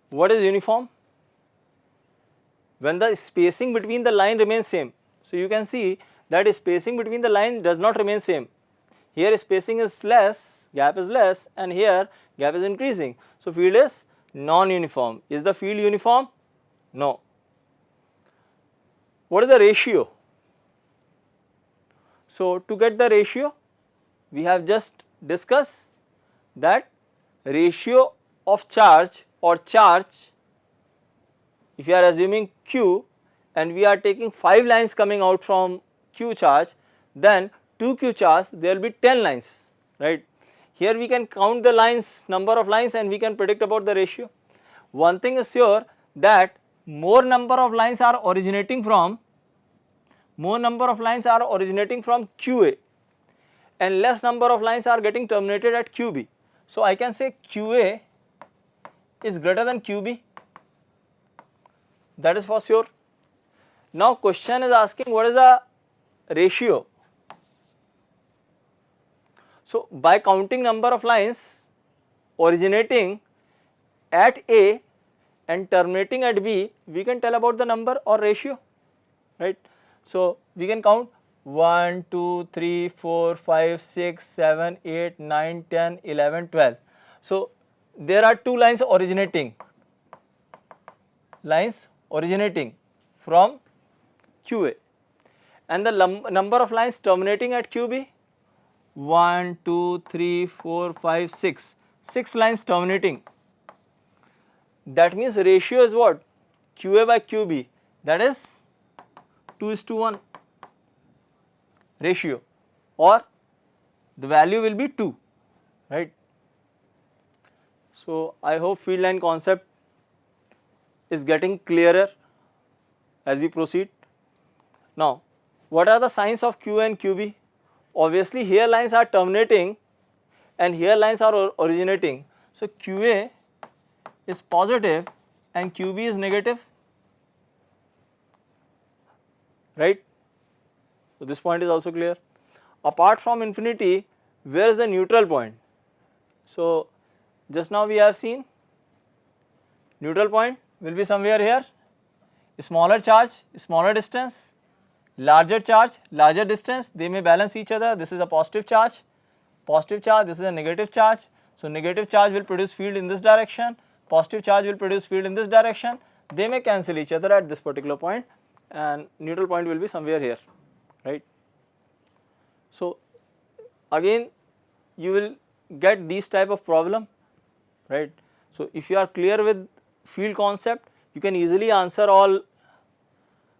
What is uniform? When the spacing between the line remains same. So you can see that spacing between the line does not remain same. Here spacing is less, gap is less, and here gap is increasing. So field is non-uniform. Is the field uniform? No. What is the ratio? So to get the ratio, we have just discussed that ratio of charge or charge, if you are assuming Q and we are taking 5 lines coming out from Q charge, then 2Q charge there will be 10 lines, right. Here we can count the lines, number of lines, and we can predict about the ratio. One thing is sure, that more number of lines are originating from QA and less number of lines are getting terminated at QB. So I can say QA is greater than QB, that is for sure. Now question is asking what is the ratio. So by counting number of lines originating at A and terminating at B, we can tell about the number or ratio, right. So we can count 1, 2, 3, 4, 5, 6, 7, 8, 9, 10, 11, 12. So there are 2 lines originating from QA, and the number of lines terminating at QB, 1, 2, 3, 4, 5, 6, 6 lines terminating. That means ratio is what? QA by QB, that is 2:1 ratio, or the value will be 2, right. So I hope field line concept is getting clearer as we proceed. Now what are the signs of QA and QB? Obviously here lines are terminating and here lines are originating. So QA is positive and QB is negative, right. So this point is also clear. Apart from infinity, where is the neutral point? So just now we have seen neutral point will be somewhere here. Smaller charge, smaller distance, larger charge, larger distance, they may balance each other. This is a positive charge, positive charge, this is a negative charge. So, negative charge will produce field in this direction, positive charge will produce field in this direction. They may cancel each other at this particular point and neutral point will be somewhere here, right. So, again you will get these type of problem, right. So, if you are clear with field concept, you can easily answer all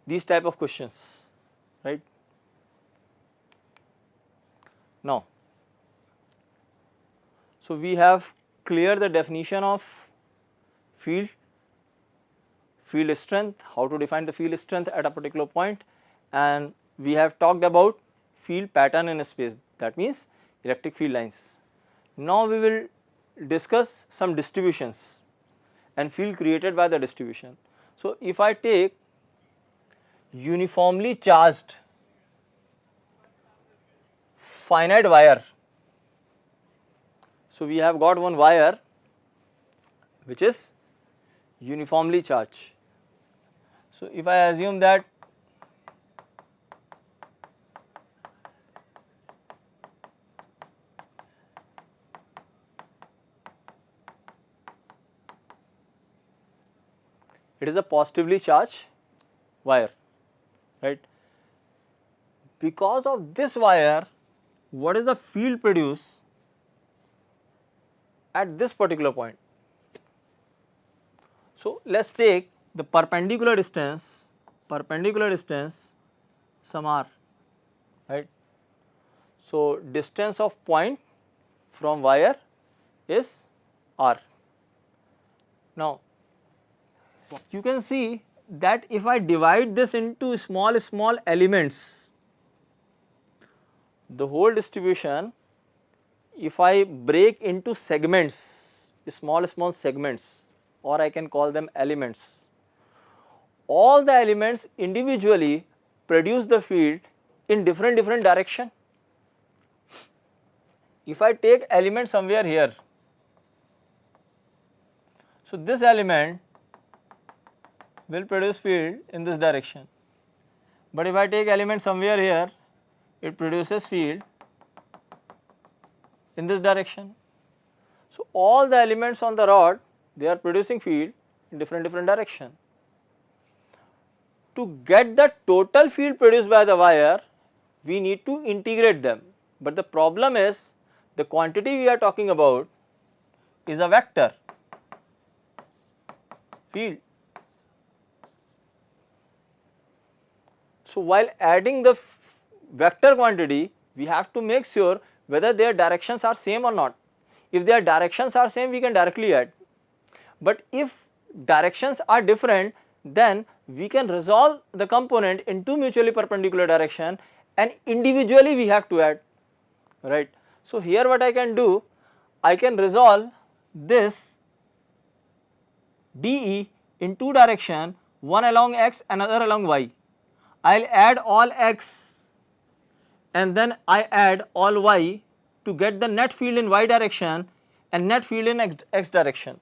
these type of questions, right. Now, so we have cleared the definition of field strength, how to define the field strength at a particular point, and we have talked about field pattern in space, that means electric field lines. Now, we will discuss some distributions and field created by the distribution. So, if I take uniformly charged finite wire, so we have got one wire which is uniformly charged. So, if I assume that it is a positively charged wire, right. Because of this wire, what is the field produced at this particular point? So, let us take the perpendicular distance some r, right. So, distance of point from wire is r. Now, you can see that if I divide this into small elements, the whole distribution, if I break into segments, small segments, or I can call them elements, all the elements individually produce the field in different direction. If I take element somewhere here, so this element will produce field in this direction, but if I take element somewhere here, it produces field in this direction. So, all the elements on the rod, they are producing field in different direction. To get the total field produced by the wire, we need to integrate them, but the problem is the quantity we are talking about is a vector field. So, while adding the vector quantity, we have to make sure whether their directions are same or not. If their directions are same, we can directly add, but if directions are different, then we can resolve the component in two mutually perpendicular direction and individually we have to add, right. So, here what I can do, I can resolve this dE in two direction, one along x, another along y. I will add all x and then I add all y to get the net field in y direction and net field in x direction.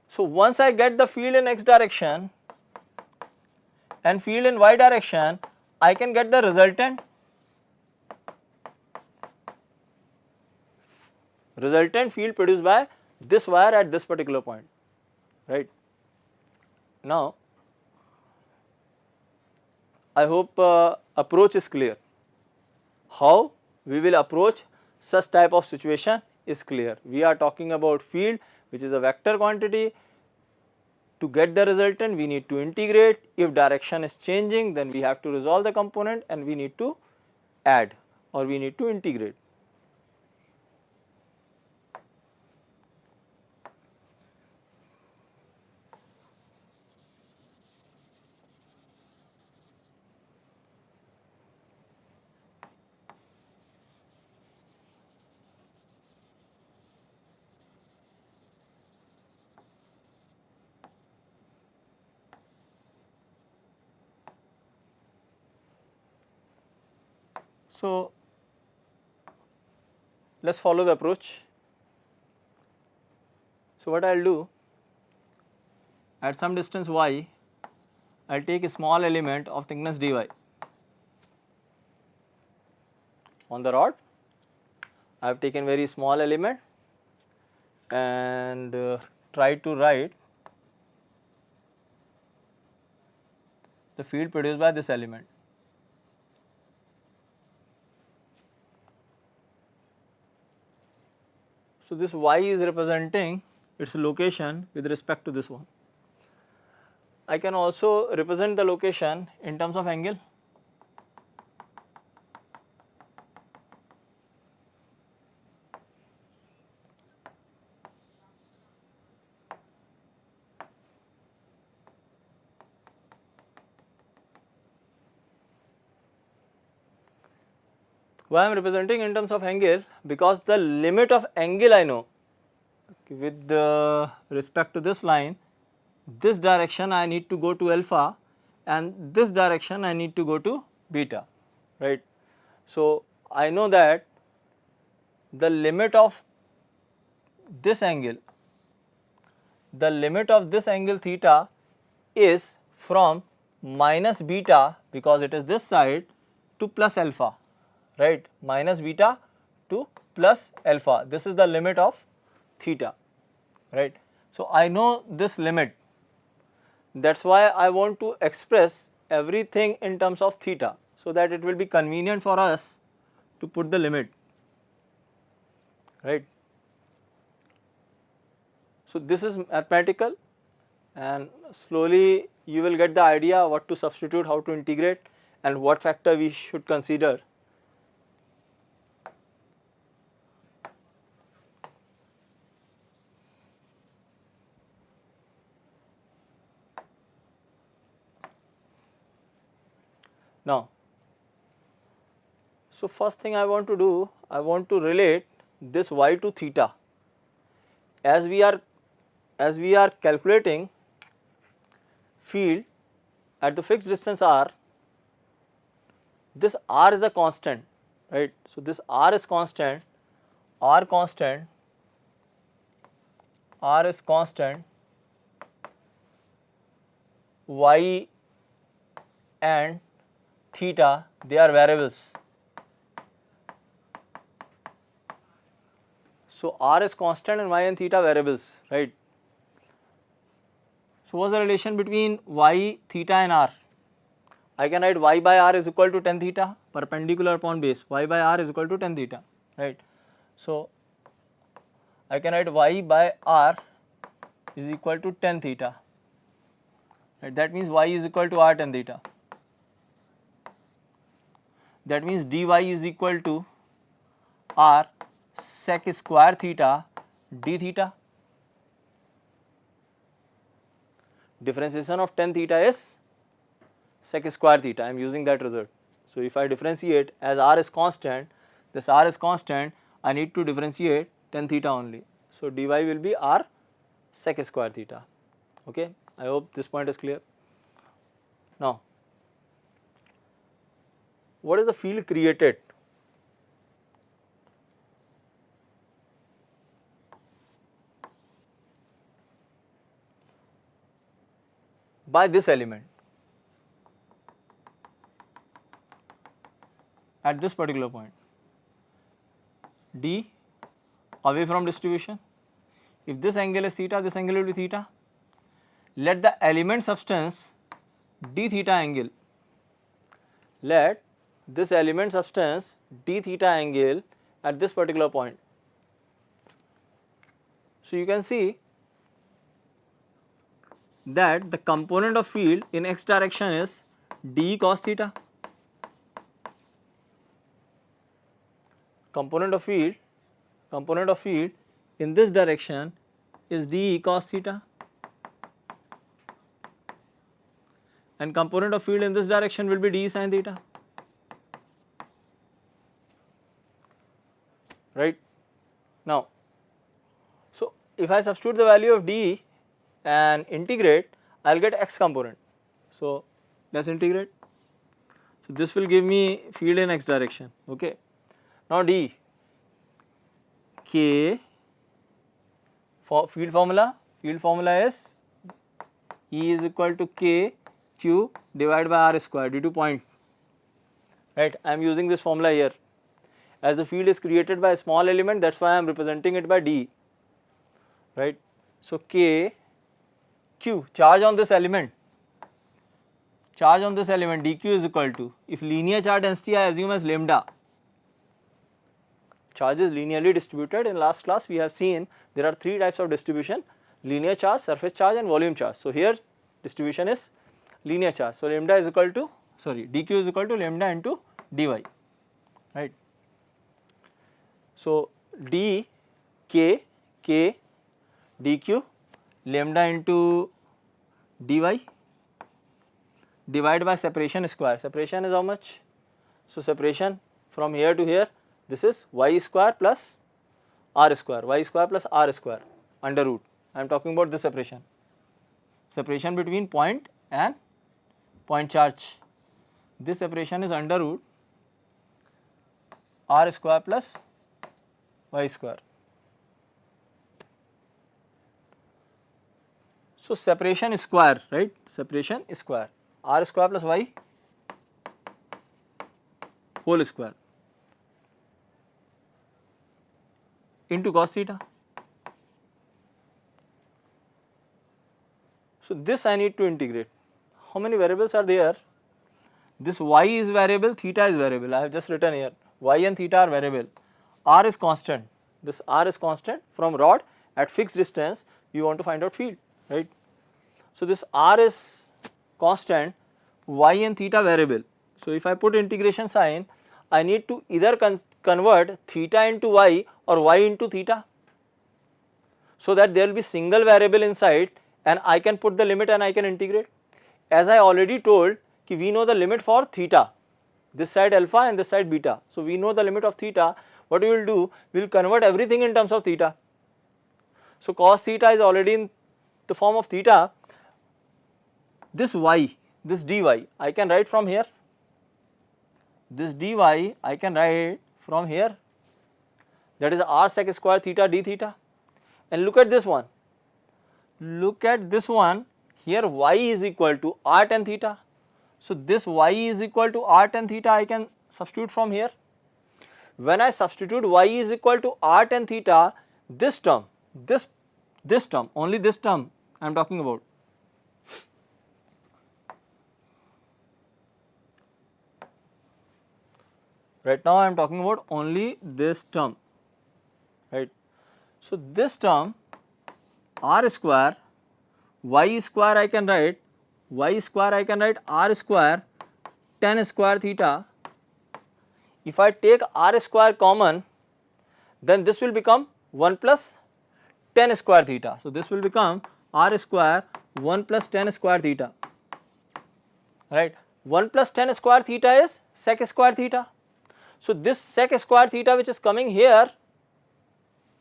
So, once I get the field in x direction and field in y direction, I can get the resultant field produced by this wire at this particular point, right. Now, I hope approach is clear. How we will approach such type of situation is clear. We are talking about field which is a vector quantity. To get the resultant, we need to integrate. If direction is changing, then we have to resolve the component and we need to add or we need to integrate. So, let us follow the approach. So, what I will do, at some distance y, I will take a small element of thickness dy on the rod I have taken very small element and try to write the field produced by this element. So, this y is representing its location with respect to this one. I can also represent the location in terms of angle. Why I am representing in terms of angle? Because the limit of angle I know. With respect to this line, this direction I need to go to alpha and this direction I need to go to beta, right. So, I know that the limit of this angle, theta is from minus beta, because it is this side, to plus alpha, right, minus beta to plus alpha. This is the limit of theta, right. So, I know this limit, that is why I want to express everything in terms of theta, so that it will be convenient for us to put the limit, right. So, this is mathematical, and slowly you will get the idea what to substitute, how to integrate, and what factor we should consider. Now, so first thing I want to do, I want to relate this y to theta. As we are calculating field at the fixed distance r, this r is a constant, right. So, this r is constant, r is constant, y and theta, they are variables. So, r is constant and y and theta variables, right. So, what is the relation between y, theta and r? I can write y by r is equal to tan theta, perpendicular upon base, y by r is equal to tan theta, right. So, I can write y by r is equal to tan theta, right. That means y is equal to r tan theta. That means dy is equal to r sec square theta d theta. Differentiation of tan theta is sec square theta, I am using that result. So, if I differentiate, as r is constant, this r is constant, I need to differentiate tan theta only. So, dy will be r sec square theta, okay. I hope this point is clear. Now, what is the field created? By this element at this particular point, d away from distribution. If this angle is theta, this angle will be theta. Let the element substance d theta angle, let this element substance d theta angle at this particular point. So, you can see that the component of field in x direction is d cos theta. Component of field in this direction is d cos theta, and component of field in this direction will be d sin theta, right. Now, so if I substitute the value of d and integrate, I will get x component. So, let us integrate. So, this will give me field in x direction, okay. Now, d k for field formula is E is equal to k q divided by r square due to point, right. I am using this formula here, as the field is created by a small element, that is why I am representing it by d, right. So, k q, charge on this element dq is equal to, if linear charge density I assume as lambda, charge is linearly distributed. In last class we have seen there are 3 types of distribution: linear charge, surface charge and volume charge. So, here distribution is linear charge. So, lambda is equal to, sorry, dq is equal to lambda into dy, right. So, d k dq lambda into dy divided by separation square. Separation is how much? So, separation from here to here, this is y square plus r square, under root. I am talking about this separation between point and point charge. This separation is under root r square plus y square. So, separation square, right, separation square, r square plus y whole square into cos theta. So, this I need to integrate. How many variables are there? This y is variable, theta is variable. I have just written here y and theta are variable, r is constant. This r is constant. From rod at fixed distance you want to find out field, right. So, this r is constant, y and theta variable. So, if I put integration sign, I need to either convert theta into y or y into theta, so that there will be single variable inside and I can put the limit and I can integrate. As I already told, we know the limit for theta, this side alpha and this side beta. So, we know the limit of theta. What we will do, we will convert everything in terms of theta. So, cos theta is already in the form of theta. This y, this dy I can write from here, this dy I can write from here, that is r sec square theta d theta. And look at this one, here y is equal to r tan theta. So, this y is equal to r tan theta I can substitute from here. When I substitute y is equal to r tan theta, this term, this term, only this term I am talking about, right now I am talking about only this term, right. So, this term r square, y square I can write r square tan square theta. If I take r square common, then this will become 1 plus tan square theta. So, this will become r square 1 plus tan square theta, right. 1 plus tan square theta is sec square theta. So, this sec square theta which is coming here,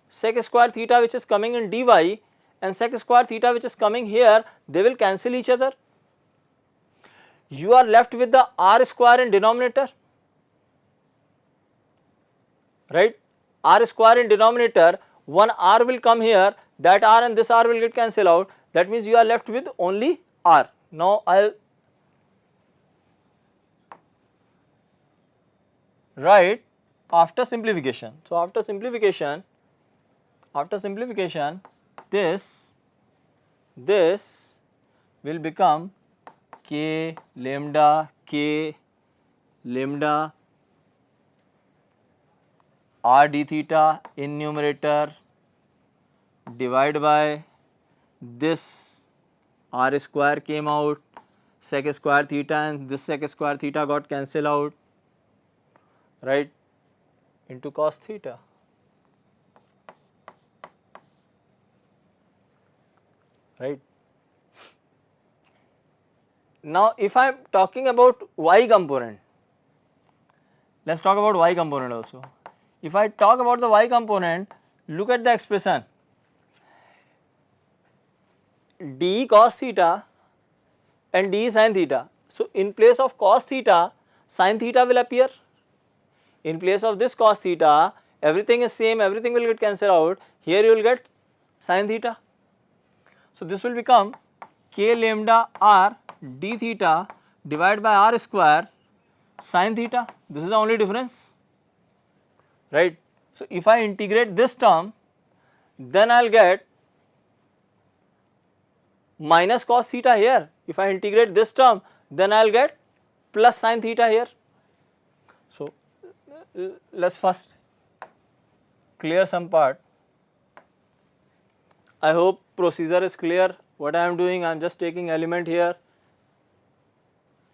sec square theta which is coming in dy and sec square theta which is coming here, they will cancel each other. You are left with the r square in denominator, right. R square in denominator, one r will come here, that r and this r will get cancelled out, that means you are left with only r. Now, I will write after simplification. So, after simplification this will become k lambda r d theta in numerator divided by this r square came out, sec square theta and this sec square theta got cancelled out, right, into cos theta. Right. Now, if I am talking about y component, let us talk about y component also. If I talk about the y component, look at the expression d cos theta and d sin theta. So, in place of cos theta, sin theta will appear. In place of this cos theta, everything is same, everything will get cancelled out, here you will get sin theta. So, this will become k lambda r d theta divided by r square sin theta. This is the only difference. right. So, if I integrate this term, then I will get minus cos theta here. If I integrate this term, then I will get plus sin theta here. So, let us first clear some part. I hope procedure is clear. What I am doing, I am just taking element here.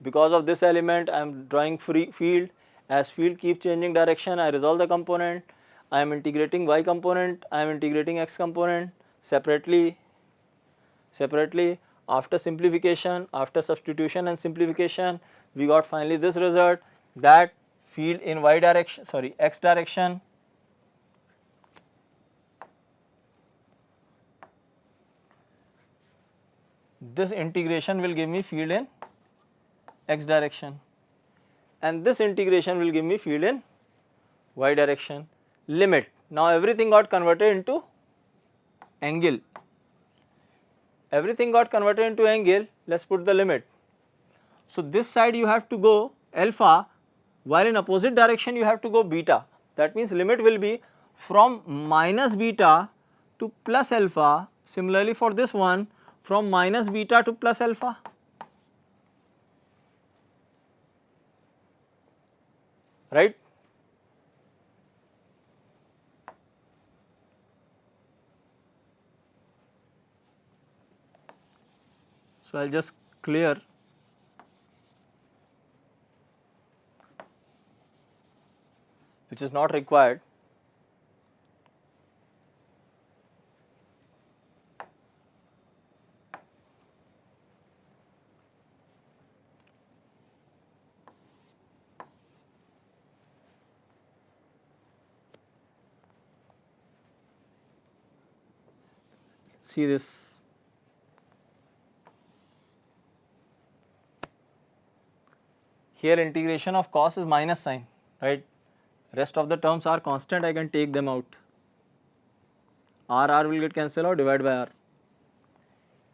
Because of this element, I am drawing free field. As field keeps changing direction, I resolve the component. I am integrating y component, I am integrating x component separately. After simplification, after substitution and simplification, we got finally this result, that field in y direction, sorry, x direction this integration will give me field in x direction, and this integration will give me field in y direction. Limit. Now everything got converted into angle. Everything got converted into angle. Let's put the limit. So this side you have to go alpha, while in opposite direction you have to go beta. That means limit will be from minus beta to plus alpha. Similarly for this one, from minus beta to plus alpha. Right. So I will just clear. Which is not required. See this. Here integration of cos is minus sign, right. Rest of the terms are constant, I can take them out. R will get cancelled out, divide by R.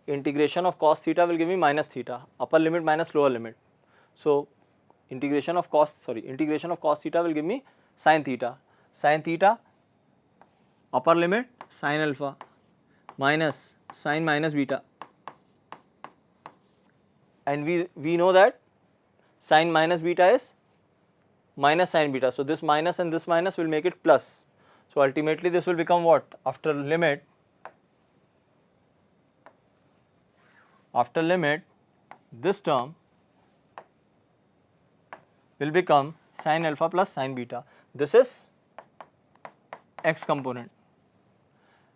Integration of cos theta will give me minus theta, upper limit minus lower limit. So integration of cos theta will give me sin theta. Sin theta, upper limit sin alpha minus sin minus beta, and we know that sin minus beta is minus sin beta. So this minus and this minus will make it plus. So ultimately this will become what? After limit this term will become sin alpha plus sin beta. This is x component.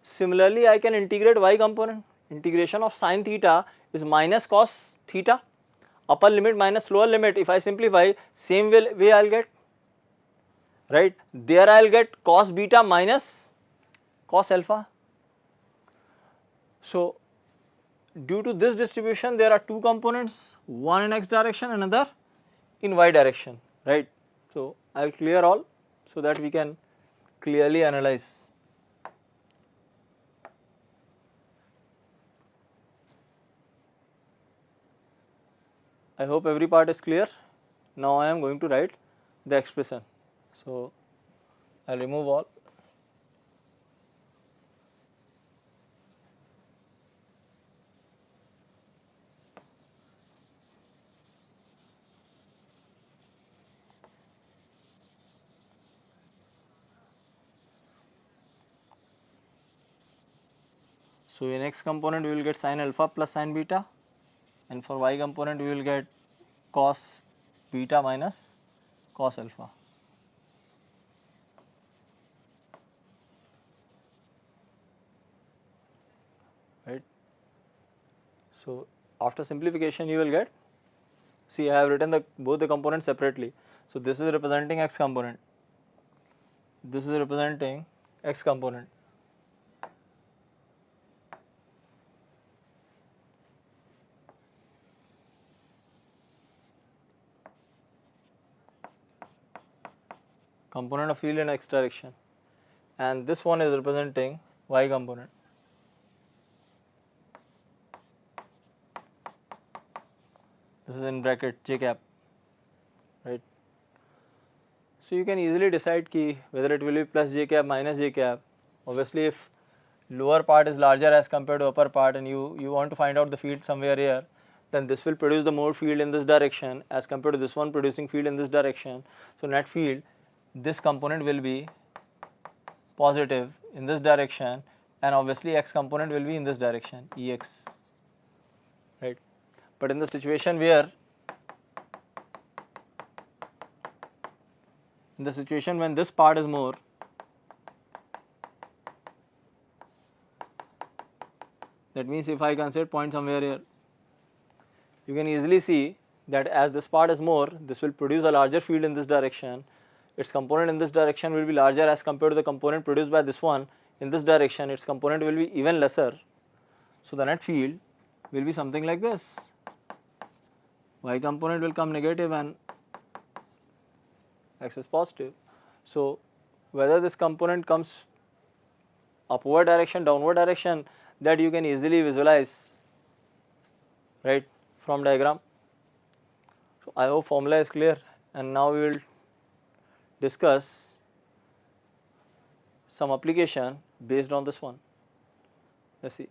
Similarly, I can integrate y component. Integration of sin theta is minus cos theta, upper limit minus lower limit. If I simplify, same way I will get, right. There I will get cos beta minus cos alpha. So due to this distribution, there are two components, one in x direction, another in y direction, right. So I will clear all so that we can clearly analyze. I hope every part is clear. Now I am going to write the expression. So I will remove all. So in x component we will get sin alpha plus sin beta, and for y component we will get cos beta minus cos alpha. Right. So after simplification you will get, see I have written both the components separately. So this is representing x component, this is representing x component. Component of field in x direction, and this one is representing y component. This is in bracket j cap, right. So you can easily decide ki whether it will be plus j cap minus j cap. Obviously if lower part is larger as compared to upper part and you want to find out the field somewhere here, then this will produce the more field in this direction as compared to this one producing field in this direction. So net field, this component will be positive in this direction and obviously x component will be in this direction, Ex, right. But in the situation where, in the situation when this part is more, that means if I consider point somewhere here, you can easily see that as this part is more, this will produce a larger field in this direction, its component in this direction will be larger as compared to the component produced by this one in this direction, its component will be even lesser. So the net field will be something like this, y component will come negative and x is positive. So whether this component comes upward direction, downward direction, that you can easily visualize, right, from diagram. So I hope formula is clear, and now we will discuss some application based on this one. Let's see.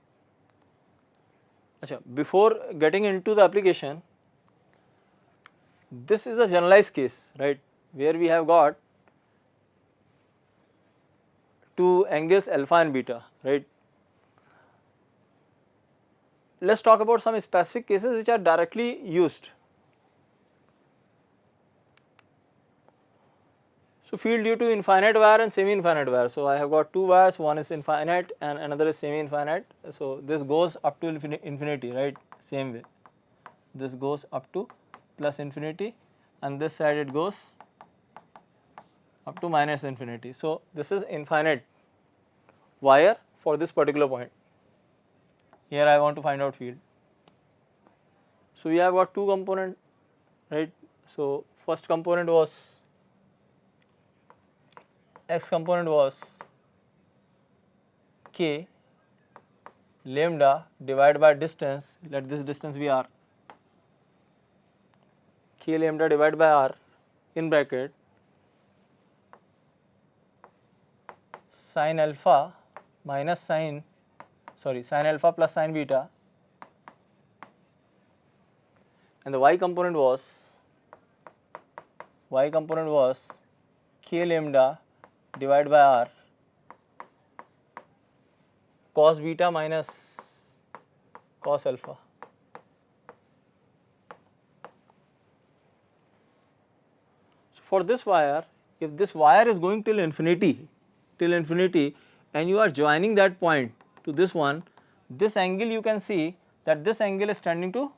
Achha, before getting into the application, this is a generalized case, right, where we have got two angles alpha and beta, right. Let us talk about some specific cases which are directly used. So field due to infinite wire and semi-infinite wire. So I have got two wires, one is infinite and another is semi-infinite. So this goes up to infinity, right, same way. This goes up to plus infinity and this side it goes up to minus infinity. So this is infinite wire for this particular point. Here I want to find out field. So we have got two component, right. So first component was, x component was k lambda divided by distance, let this distance be r, k lambda divided by r in bracket sin alpha minus sin alpha plus sin beta, and the y component was k lambda divided by r cos beta minus cos alpha. So for this wire, if this wire is going till infinity and you are joining that point to this one, this angle you can see that this angle is tending to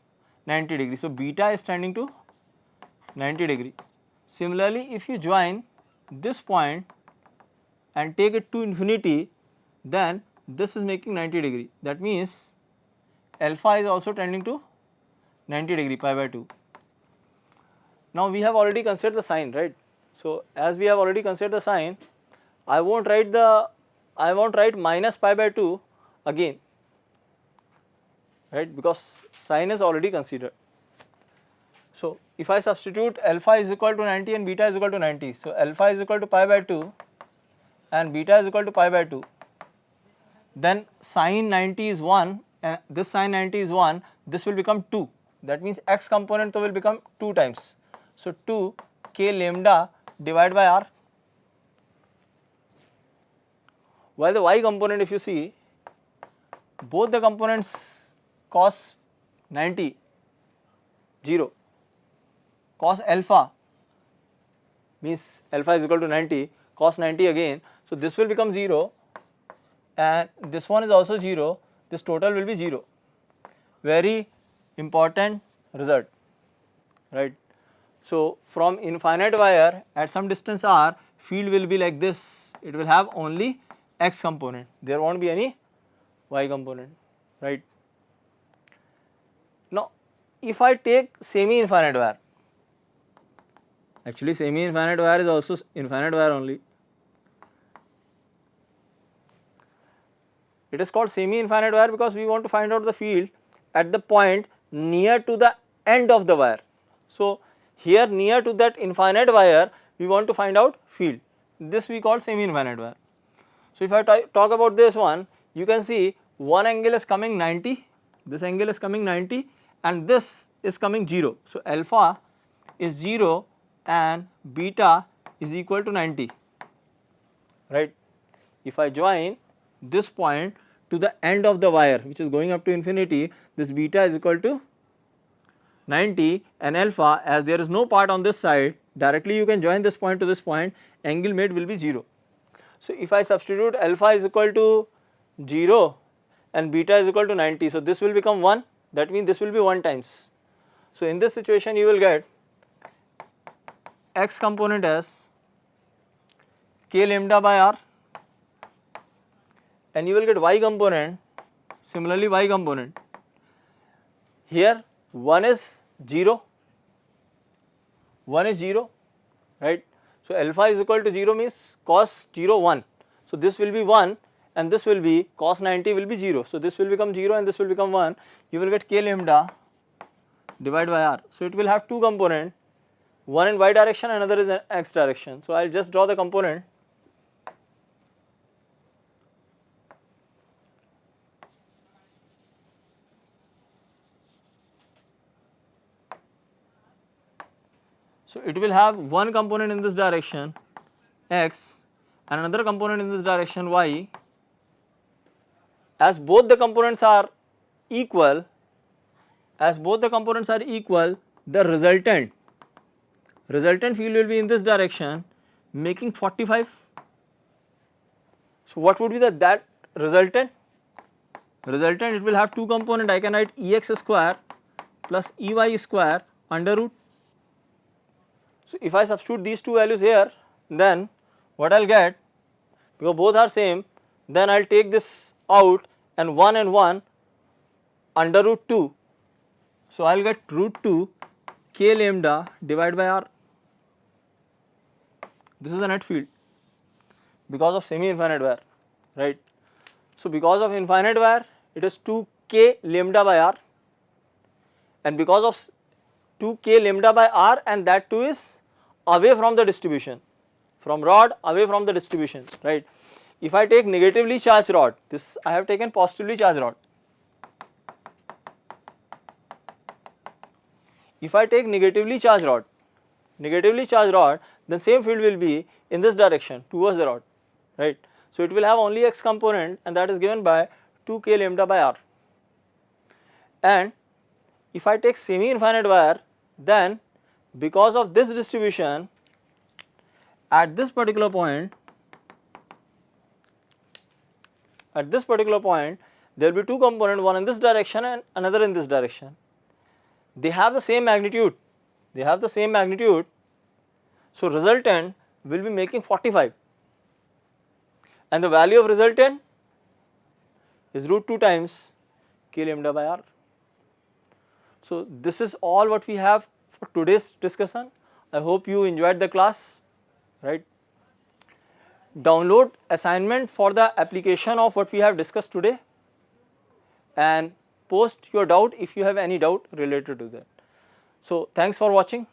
90 degree. So beta is tending to 90 degree. Similarly, if you join this point and take it to infinity, then this is making 90 degree. That means alpha is also tending to 90 degree, pi by 2. Now we have already considered the sign, right. So as we have already considered the sign, I won't write minus pi by 2 again, right, because sign is already considered. So if I substitute alpha is equal to 90 and beta is equal to 90, so alpha is equal to pi by 2 and beta is equal to pi by 2, then sin 90 is 1 and this sin 90 is 1, this will become 2, that means x component will become 2 times. So 2 k lambda divided by r, while the y component, if you see, both the components cos 90 0, cos alpha means alpha is equal to 90, cos 90 again, so this will become 0 and this one is also 0, this total will be 0. Very important result, right. So from infinite wire at some distance r, field will be like this, it will have only x component, there won't be any y component, right. Now if I take semi-infinite wire, actually semi-infinite wire is also infinite wire only, it is called semi-infinite wire because we want to find out the field at the point near to the end of the wire. So here near to that infinite wire, we want to find out field. This we call semi infinite wire. So if I talk about this one, you can see one angle is coming 90, this angle is coming 90 and this is coming 0. So alpha is 0 and beta is equal to 90, right. If I join this point to the end of the wire which is going up to infinity, this beta is equal to 90 and alpha, as there is no part on this side, directly you can join this point to this point, angle made will be 0. So if I substitute alpha is equal to 0 and beta is equal to 90, so this will become 1, that means this will be 1 times. So in this situation you will get x component as k lambda by r and you will get y component, similarly y component. Here 1 is 0, 1 is 0, right. So alpha is equal to 0 means cos 0 1. So this will be 1 and this will be cos 90 will be 0. So this will become 0 and this will become 1. You will get k lambda divided by r. So it will have two component, one in y direction, another is in x direction. So I will just draw the component. So it will have one component in this direction x and another component in this direction y. As both the components are equal, the resultant field will be in this direction making 45. So what would be that resultant? Resultant, it will have two component, I can write ex square plus ey square under root. So if I substitute these two values here, then what I will get, because both are same, then I will take this out and 1 under root 2. So I will get root 2 k lambda divided by r. This is the net field because of semi infinite wire, right. So because of infinite wire it is 2 k lambda by r, and because of 2 k lambda by r, and that too is away from the distribution, from rod away from the distribution, right. If I take negatively charged rod, this I have taken positively charged rod. If I take negatively charged rod, then same field will be in this direction towards the rod, right. So it will have only x component and that is given by 2 k lambda by r. And if I take semi infinite wire, then because of this distribution at this particular point there will be two components, one in this direction and another in this direction. They have the same magnitude, so resultant will be making 45 and the value of resultant is root 2 times k lambda by r. So this is all what we have for today's discussion. I hope you enjoyed the class, right. Download assignment for the application of what we have discussed today and post your doubt if you have any doubt related to that. So thanks for watching.